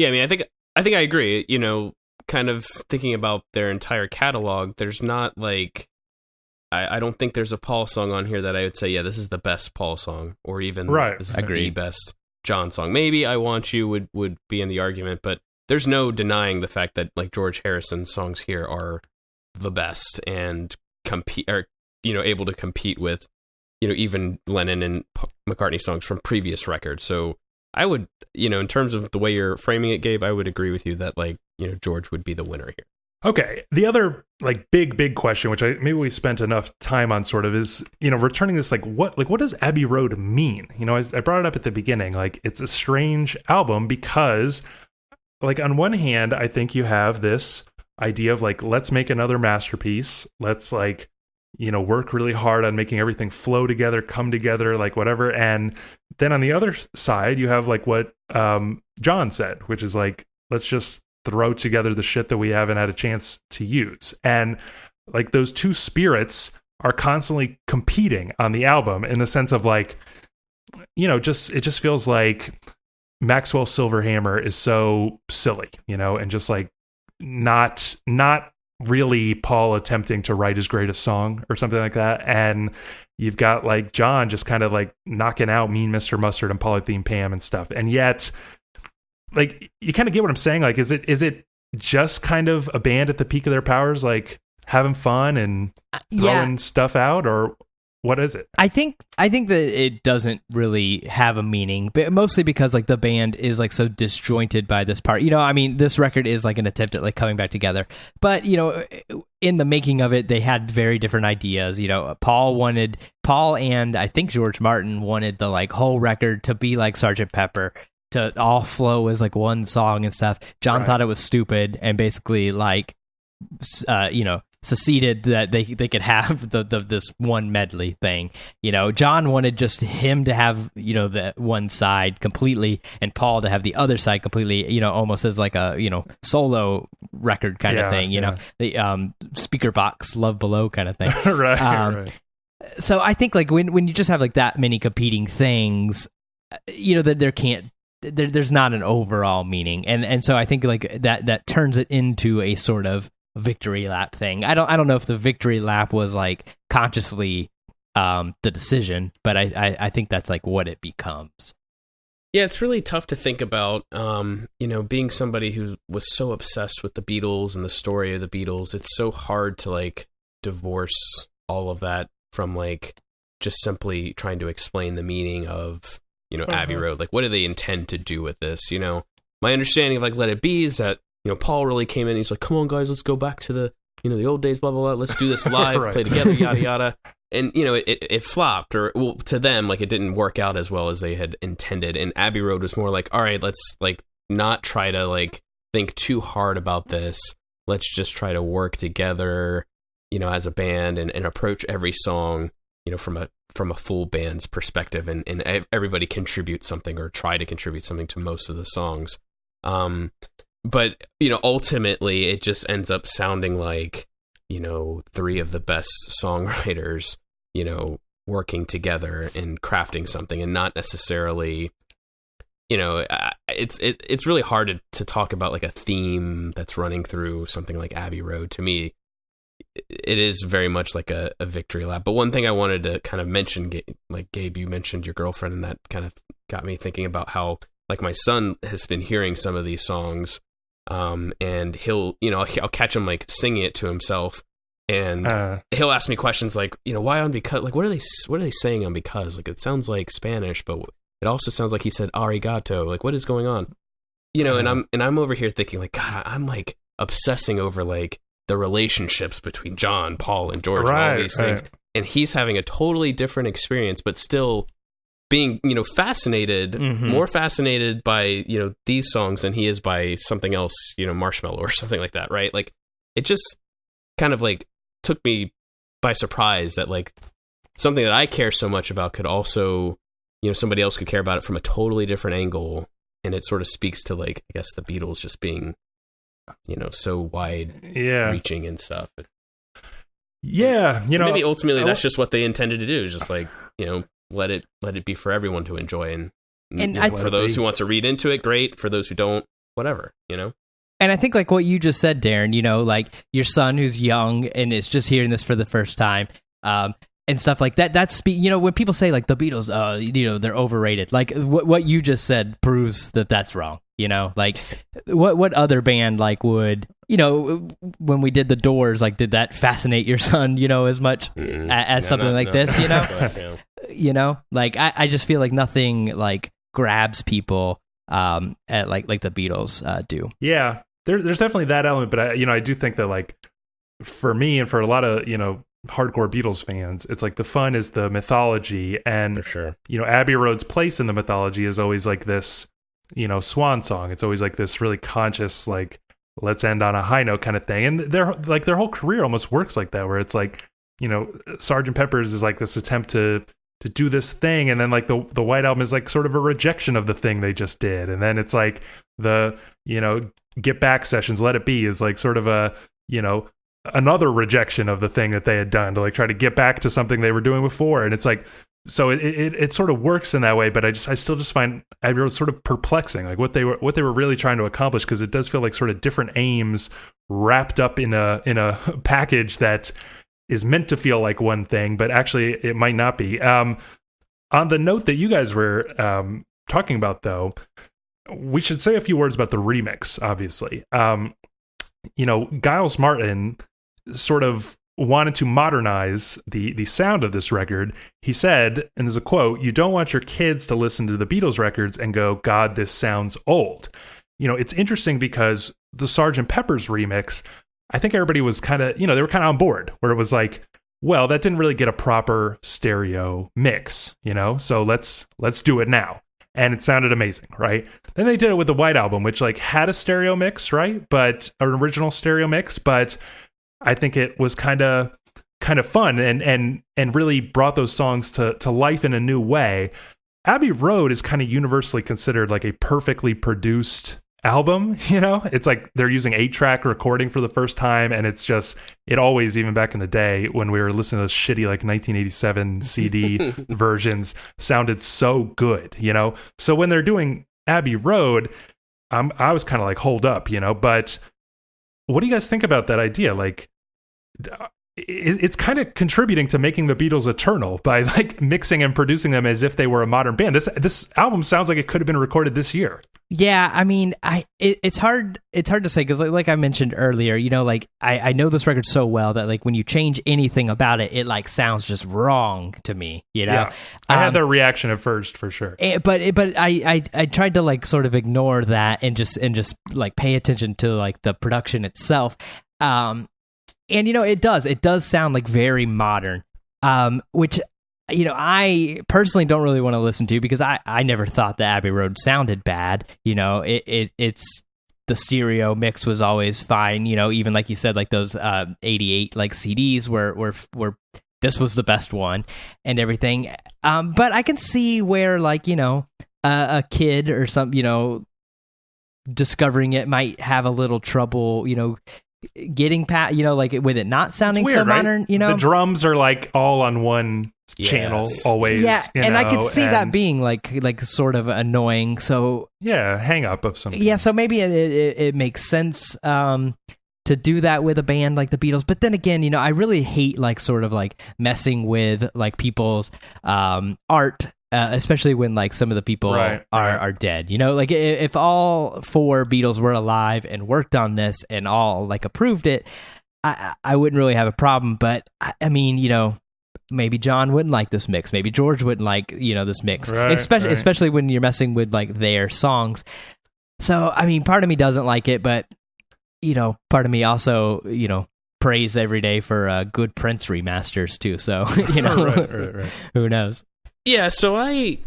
I mean, I think I agree. Kind of thinking about their entire catalog, there's not like I don't think there's a Paul song on here that I would say, yeah, this is the best Paul song, or even right. This is the best John song. Maybe I Want You would be in the argument, but there's no denying the fact that like George Harrison's songs here are the best and able to compete with even Lennon and McCartney songs from previous records. So I would, in terms of the way you're framing it, Gabe, I would agree with you that like George would be the winner here. Okay. The other like big question, which maybe we spent enough time on, sort of, is returning this, like what does Abbey Road mean? I brought it up at the beginning. Like, it's a strange album because, like, on one hand, I think you have this idea of like, let's make another masterpiece. Let's like, work really hard on making everything flow together, come together, like whatever. And then on the other side, you have like what John said, which is like, let's just throw together the shit that we haven't had a chance to use. And like those two spirits are constantly competing on the album in the sense of like, it just feels like Maxwell Silverhammer is so silly, and just like not really Paul attempting to write his greatest song or something like that. And you've got like John just kind of like knocking out Mean Mr. Mustard and Polythene Pam and stuff. And yet, like, you kind of get what I'm saying. Like, is it just kind of a band at the peak of their powers, like having fun and throwing stuff out, or what is it? I think that it doesn't really have a meaning, but mostly because like the band is like so disjointed by this part. This record is like an attempt at like coming back together, but in the making of it, they had very different ideas. Paul and I think George Martin wanted the like whole record to be like Sgt. Pepper, to all flow as like one song and stuff. John thought it was stupid and basically like seceded that they could have this one medley thing. John wanted just him to have the one side completely and Paul to have the other side completely, almost as like a solo record kind of thing. The speaker box Love Below kind of thing. right. So I think like when you just have like that many competing things, that there's not an overall meaning, and so I think like that turns it into a sort of victory lap thing. I don't know if the victory lap was like consciously the decision, but I think that's like what it becomes. Yeah, it's really tough to think about, being somebody who was so obsessed with the Beatles and the story of the Beatles. It's so hard to like divorce all of that from like just simply trying to explain the meaning of, Abbey Road. Like, what do they intend to do with this? My understanding of like Let It Be is that, Paul really came in and he's like, come on guys, let's go back to the, the old days, blah, blah, blah. Let's do this live, Right. play together, yada, yada. And, it flopped, or well, to them, like it didn't work out as well as they had intended. And Abbey Road was more like, all right, let's like not try to like think too hard about this. Let's just try to work together, as a band and approach every song, from a full band's perspective, and everybody contribute something or try to contribute something to most of the songs. But, ultimately it just ends up sounding like, three of the best songwriters, working together and crafting something, and not necessarily, it's really hard to talk about like a theme that's running through something like Abbey Road. To me, it is very much like a victory lap. But one thing I wanted to kind of mention, like Gabe, you mentioned your girlfriend, and that kind of got me thinking about how like my son has been hearing some of these songs, and he'll catch him like singing it to himself, and he'll ask me questions like, why on Because? Like, what are they saying on Because? Like, it sounds like Spanish, but it also sounds like he said arigato. Like, what is going on? And I'm over here thinking like, God, I'm like obsessing over like the relationships between John, Paul, and George, and all these things, and he's having a totally different experience, but still being, fascinated, more fascinated by, these songs than he is by something else, Marshmallow or something like that, right? Like, it just kind of like took me by surprise that like something that I care so much about could also, somebody else could care about it from a totally different angle. And it sort of speaks to like, I guess the Beatles just being, so wide reaching and stuff. Yeah. Maybe ultimately that's just what they intended to do, is just like, let it be for everyone to enjoy, and for those who want to read into it, great. For those who don't, whatever, And I think like what you just said, Darren, like your son who's young and is just hearing this for the first time, and stuff like that. That's when people say like the Beatles, they're overrated. Like what you just said proves that that's wrong. Like what other band like would, when we did the Doors, like did that fascinate your son, as much as something like this, like I just feel like nothing like grabs people at like the Beatles do. Yeah, there's definitely that element, but I do think that like for me and for a lot of hardcore Beatles fans, it's like the fun is the mythology, and for sure, Abbey Road's place in the mythology is always like this, swan song. It's always like this really conscious, like let's end on a high note kind of thing, and their whole career almost works like that, where it's like Sgt. Pepper's is like this attempt to do this thing, and then like the White Album is like sort of a rejection of the thing they just did, and then it's like the Get Back sessions, Let It Be is like sort of a another rejection of the thing that they had done to like try to get back to something they were doing before. And it's like, so it sort of works in that way, but I still just find Abbey Road sort of perplexing, like what they were really trying to accomplish, because it does feel like sort of different aims wrapped up in a package that is meant to feel like one thing, but actually it might not be. On the note that you guys were talking about, though, we should say a few words about the remix, obviously. Giles Martin sort of wanted to modernize the sound of this record. He said, and there's a quote, "You don't want your kids to listen to the Beatles records and go, God, this sounds old." It's interesting because the Sgt. Pepper's remix, I think everybody was kind of, they were kind of on board, where it was like, well, that didn't really get a proper stereo mix, so let's do it now. And it sounded amazing, right? Then they did it with the White Album, which like had a stereo mix, right? But an original stereo mix, but I think it was kind of fun and really brought those songs to life in a new way. Abbey Road is kind of universally considered like a perfectly produced album, It's like they're using 8-track recording for the first time, and it's just, it always, even back in the day when we were listening to those shitty like 1987 CD versions, sounded so good, So when they're doing Abbey Road, I was kind of like, hold up, but what do you guys think about that idea? Like, it's kind of contributing to making the Beatles eternal by like mixing and producing them as if they were a modern band. This album sounds like it could have been recorded this year. Yeah, I mean, it's hard to say because like I mentioned earlier, you know, like I know this record so well that like when you change anything about it, it like sounds just wrong to me, you know. Yeah, I had that reaction at first for sure. But I tried to like sort of ignore that and just like pay attention to like the production itself. And, you know, it does sound like very modern, which, you know, I personally don't really want to listen to because I never thought the Abbey Road sounded bad. You know, it's the stereo mix was always fine. You know, even like you said, like those 88 like CDs were this was the best one and everything. But I can see where like, you know, a kid or some, you know, discovering it might have a little trouble, you know, getting past, you know, like with it not sounding weird, so right? modern, you know. The drums are like all on one channel always. Yeah, and know, I could see that being like sort of annoying. So yeah, hang up of something. Yeah, so maybe it makes sense to do that with a band like the Beatles. But then again, you know, I really hate like sort of like messing with like people's art. Especially when like some of the people are dead, you know, like if all four Beatles were alive and worked on this and all like approved it, I wouldn't really have a problem. But I mean, you know, maybe John wouldn't like this mix. Maybe George wouldn't like, you know, this mix, especially when you're messing with like their songs. So, I mean, part of me doesn't like it, but, you know, part of me also, you know, prays every day for good Prince remasters too. So, you know, who knows? Yeah, so I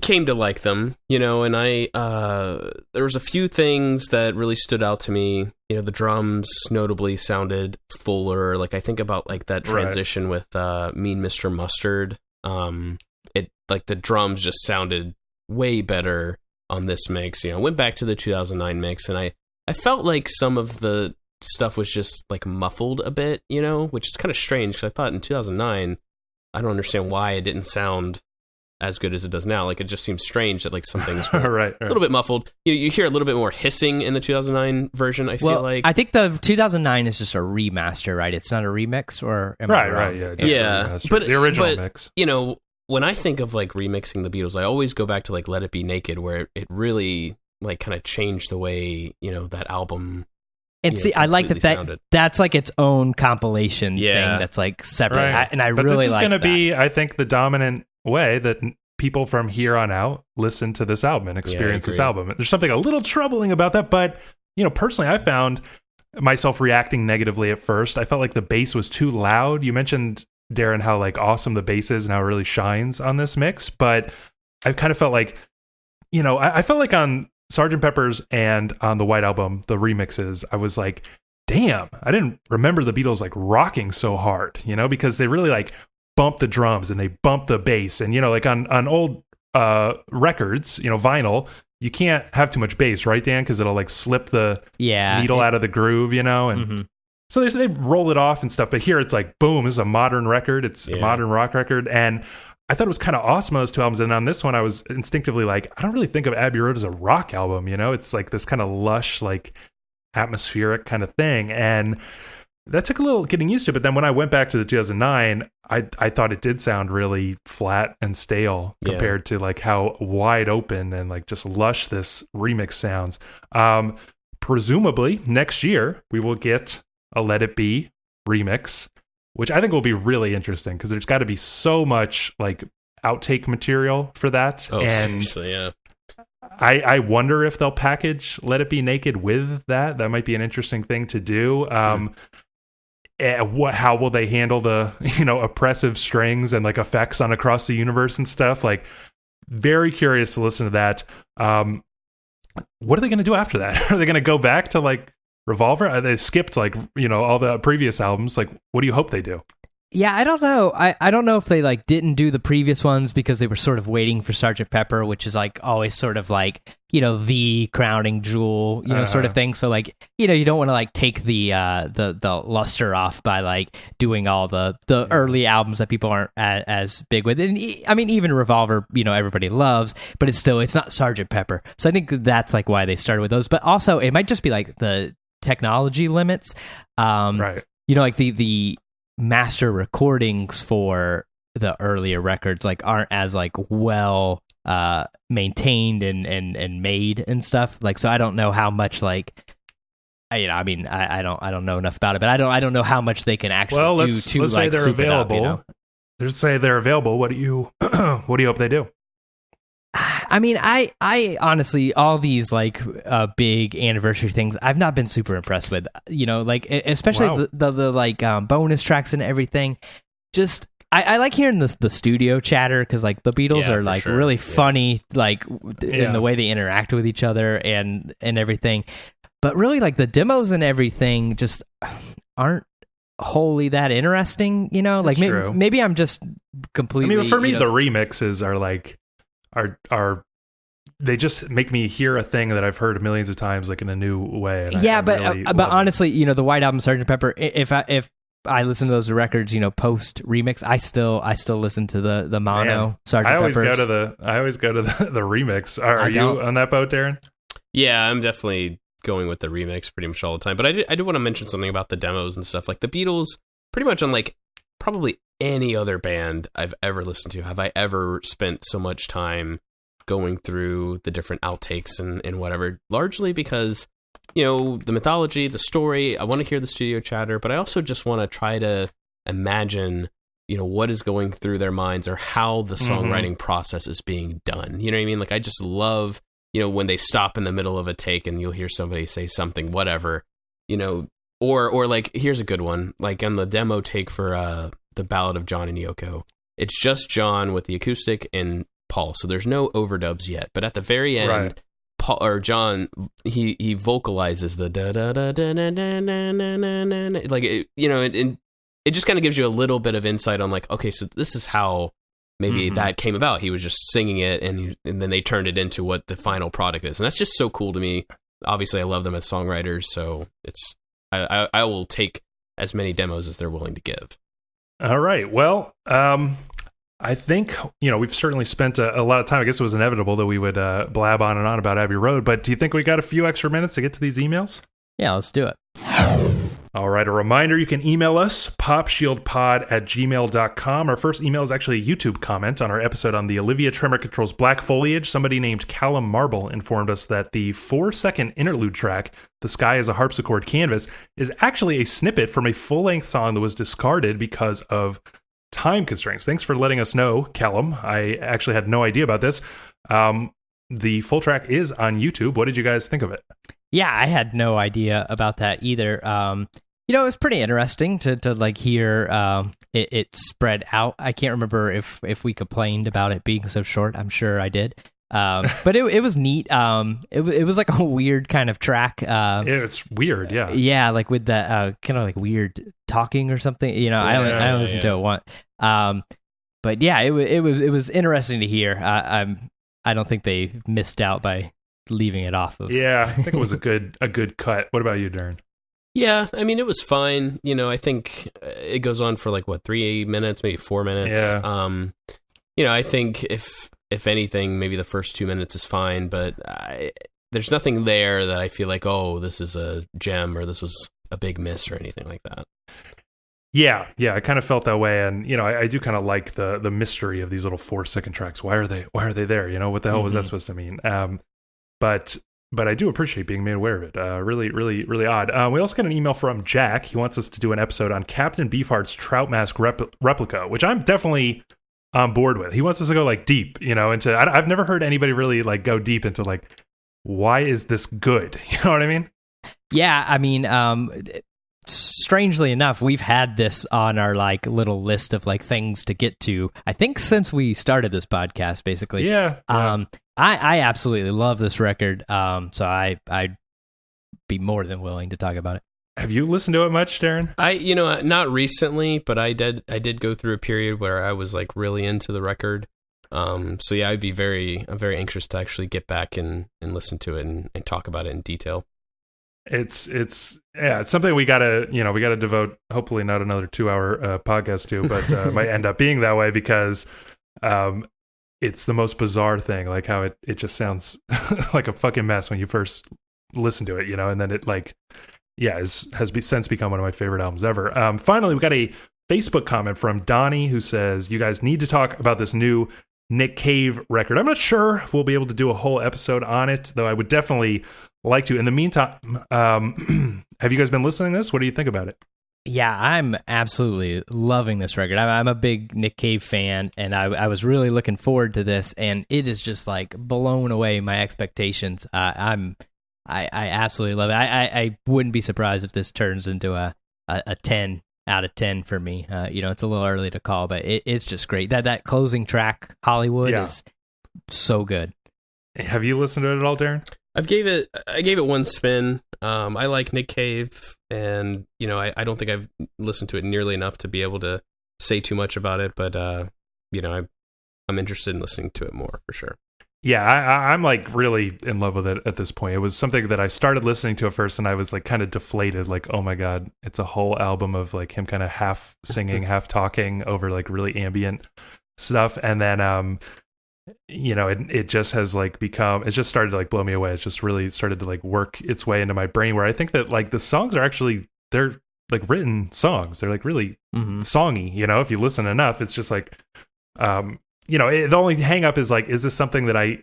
came to like them, you know, and there was a few things that really stood out to me. You know, the drums notably sounded fuller. Like I think about like that transition with Mean Mr. Mustard. It like the drums just sounded way better on this mix. You know, went back to the 2009 mix, and I felt like some of the stuff was just like muffled a bit, you know, which is kind of strange because I thought in 2009, I don't understand why it didn't sound as good as it does now. Like it just seems strange that like some things were a little bit muffled. You hear a little bit more hissing in the 2009 version. I feel like I think the 2009 is just a remaster, right? It's not a remix, or am I wrong? Yeah, but the original mix. You know, when I think of like remixing the Beatles, I always go back to like Let It Be Naked, where it really like kind of changed the way, you know, that album. And see, I like that's like its own compilation thing that's like separate. But really this is going to be, I think, the dominant way that people from here on out listen to this album and experience this album. There's something a little troubling about that, but, you know, personally, I found myself reacting negatively at first. I felt like the bass was too loud. You mentioned, Darren, how like awesome the bass is and how it really shines on this mix, but I kind of felt like, you know, I felt like on Sgt. Pepper's and on the White Album, the remixes, I was like, damn, I didn't remember the Beatles like rocking so hard, you know, because they really like bump the drums and they bump the bass. And, you know, like on old records, you know, vinyl, you can't have too much bass, right, Dan? Because it'll like slip the needle out of the groove, you know? And so they roll it off and stuff. But here it's like, boom, this is a modern record. It's a modern rock record. And I thought it was kind of awesome on those two albums. And on this one, I was instinctively like, I don't really think of Abbey Road as a rock album, you know? It's like this kind of lush, like atmospheric kind of thing. And that took a little getting used to. But then when I went back to the 2009, I thought it did sound really flat and stale compared to like how wide open and like just lush this remix sounds. Presumably next year, we will get a Let It Be remix, which I think will be really interesting because there's got to be so much like outtake material for that. Oh, and seriously, yeah. I wonder if they'll package Let It Be Naked with that. That might be an interesting thing to do. How will they handle the, you know, oppressive strings and like effects on Across the Universe and stuff? Like, very curious to listen to that. What are they going to do after that? Are they going to go back to like Revolver? They skipped like, you know, all the previous albums. Like, what do you hope they do? Yeah, I don't know. I don't know if they like didn't do the previous ones because they were sort of waiting for Sgt. Pepper, which is like always sort of like, you know, the crowning jewel, you know, sort of thing. So like, you know, you don't want to like take the luster off by like doing all the early albums that people aren't as big with. And I mean, even Revolver, you know, everybody loves, but it's not Sgt. Pepper. So I think that's like why they started with those. But also, it might just be like the technology limits. Right. You know, like the master recordings for the earlier records like aren't as like well maintained and made and stuff. Like, so I don't know how much like I don't know enough about it, but I don't know how much they can actually do to let's like say they're soup it up, available. you know? Let's say they're available. What do you hope they do? I mean, I honestly, all these like big anniversary things, I've not been super impressed with. You know, like especially the like bonus tracks and everything. Just I like hearing the studio chatter because like the Beatles are like really funny, like in the way they interact with each other and everything. But really, like the demos and everything just aren't wholly that interesting. You know, like maybe I'm just completely. I mean, for me, the remixes are like. Are they just make me hear a thing that I've heard millions of times, like in a new way? And but honestly, you know, the White Album, Sgt. Pepper. If I listen to those records, you know, post remix, I still listen to the mono Sgt. I always Pepper's. go to the remix. Are you on that boat, Darren? Yeah, I'm definitely going with the remix pretty much all the time. But I do want to mention something about the demos and stuff. Like the Beatles, pretty much unlike probably any other band I've ever listened to, have I ever spent so much time going through the different outtakes and whatever, largely because, you know, the mythology, the story, I want to hear the studio chatter, but I also just want to try to imagine, you know, what is going through their minds or how the songwriting process is being done. You know what I mean? Like, I just love, you know, when they stop in the middle of a take and you'll hear somebody say something, whatever, you know, or like, here's a good one, like on the demo take for the Ballad of John and Yoko. It's just John with the acoustic and Paul, so there's no overdubs yet. But at the very end, Paul or John, he vocalizes the da da da da da da da da, like it, you know, and it just kind of gives you a little bit of insight on like, okay, so this is how maybe that came about. He was just singing it, and then they turned it into what the final product is, and that's just so cool to me. Obviously, I love them as songwriters, so it's I will take as many demos as they're willing to give. All right. Well, I think, you know, we've certainly spent a lot of time. I guess it was inevitable that we would blab on and on about Abbey Road, but do you think we got a few extra minutes to get to these emails? Yeah, let's do it. All right. A reminder, you can email us, popshieldpod@gmail.com. Our first email is actually a YouTube comment on our episode on the Olivia Tremor Control's Black Foliage. Somebody named Callum Marble informed us that the 4-second interlude track, The Sky is a Harpsichord Canvas, is actually a snippet from a full-length song that was discarded because of time constraints. Thanks for letting us know, Callum. I actually had no idea about this. The full track is on YouTube. What did you guys think of it? Yeah, I had no idea about that either. You know, it was pretty interesting to like hear it spread out. I can't remember if we complained about it being so short. I'm sure I did. But it was neat. It was like a weird kind of track. It's weird, yeah. Yeah, like with that kind of like weird talking or something. You know, I only listened to it once. But yeah, it was interesting to hear. I don't think they missed out by leaving it off of. Yeah, I think it was a good cut. What about you, Darren? Yeah, I mean, it was fine. You know, I think it goes on for like, 3 minutes, maybe 4 minutes. Yeah. You know, I think if anything, maybe the first 2 minutes is fine, but there's nothing there that I feel like, oh, this is a gem or this was a big miss or anything like that. Yeah, I kind of felt that way, and you know, I do kind of like the mystery of these little 4-second tracks. Why are they there? You know, what the hell was that supposed to mean? But I do appreciate being made aware of it. Really, really, really odd. We also got an email from Jack. He wants us to do an episode on Captain Beefheart's Trout Mask replica, which I'm definitely on board with. He wants us to go like deep, you know, into. I've never heard anybody really like go deep into like, why is this good? You know what I mean? Yeah, I mean, strangely enough, we've had this on our like little list of like things to get to, I think since we started this podcast, basically. Yeah. I absolutely love this record. So I'd be more than willing to talk about it. Have you listened to it much, Darren? You know, not recently, but I did go through a period where I was like really into the record. So yeah, I'm very anxious to actually get back and listen to it and talk about it in detail. It's something we gotta devote hopefully not another 2-hour podcast to, but might end up being that way because it's the most bizarre thing, like how it just sounds like a fucking mess when you first listen to it, you know, and then it like has since become one of my favorite albums ever. Finally, we got a Facebook comment from Donnie, who says, you guys need to talk about this new Nick Cave record. I'm not sure if we'll be able to do a whole episode on it, though I would definitely like to. In the meantime, have you guys been listening to this? What do you think about it? Yeah, I'm absolutely loving this record. I'm a big Nick Cave fan, and I was really looking forward to this, and it is just like blown away my expectations. I absolutely love it. I wouldn't be surprised if this turns into a 10 out of 10 for me. It's a little early to call, but it's just great. That closing track, Hollywood, is so good. Have you listened to it at all, Darren? I gave it one spin. I like Nick Cave, and I don't think I've listened to it nearly enough to be able to say too much about it, but I'm interested in listening to it more for sure. Yeah, I'm like really in love with it at this point. It was something that I started listening to at first, and I was like kind of deflated, like, oh my God, it's a whole album of like him kind of half singing, half talking over like really ambient stuff. And then, it just has like it's just started to like blow me away. It's just really started to like work its way into my brain, where I think that like the songs are actually, they're like written songs. They're like really songy, if you listen enough. It's just like, the only hang up is like, is this something that I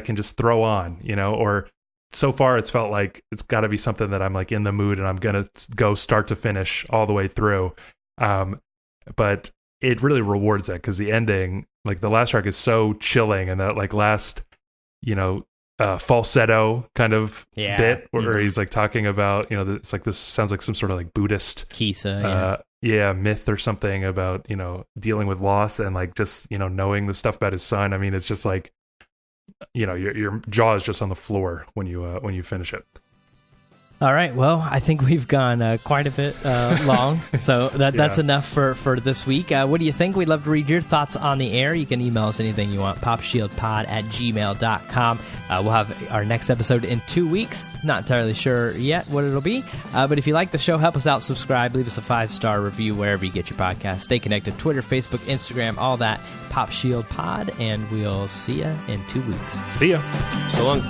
can just throw on, or so far it's felt like it's got to be something that I'm like in the mood and I'm going to go start to finish all the way through. But it really rewards that, because the ending, like the last track is so chilling, and that like last, falsetto kind of bit where he's like talking about, it's like, this sounds like some sort of like Buddhist Kisa, myth or something about, dealing with loss and like just, knowing the stuff about his son. I mean, it's just like, your jaw is just on the floor when you finish it. All right. Well, I think we've gone quite a bit long, so that's enough for this week. What do you think? We'd love to read your thoughts on the air. You can email us anything you want, popshieldpod@gmail.com. We'll have our next episode in 2 weeks. Not entirely sure yet what it'll be, but if you like the show, help us out, subscribe, leave us a 5-star review wherever you get your podcast. Stay connected, Twitter, Facebook, Instagram, all that, Pop Shield Pod, and we'll see you in 2 weeks. See ya. So long.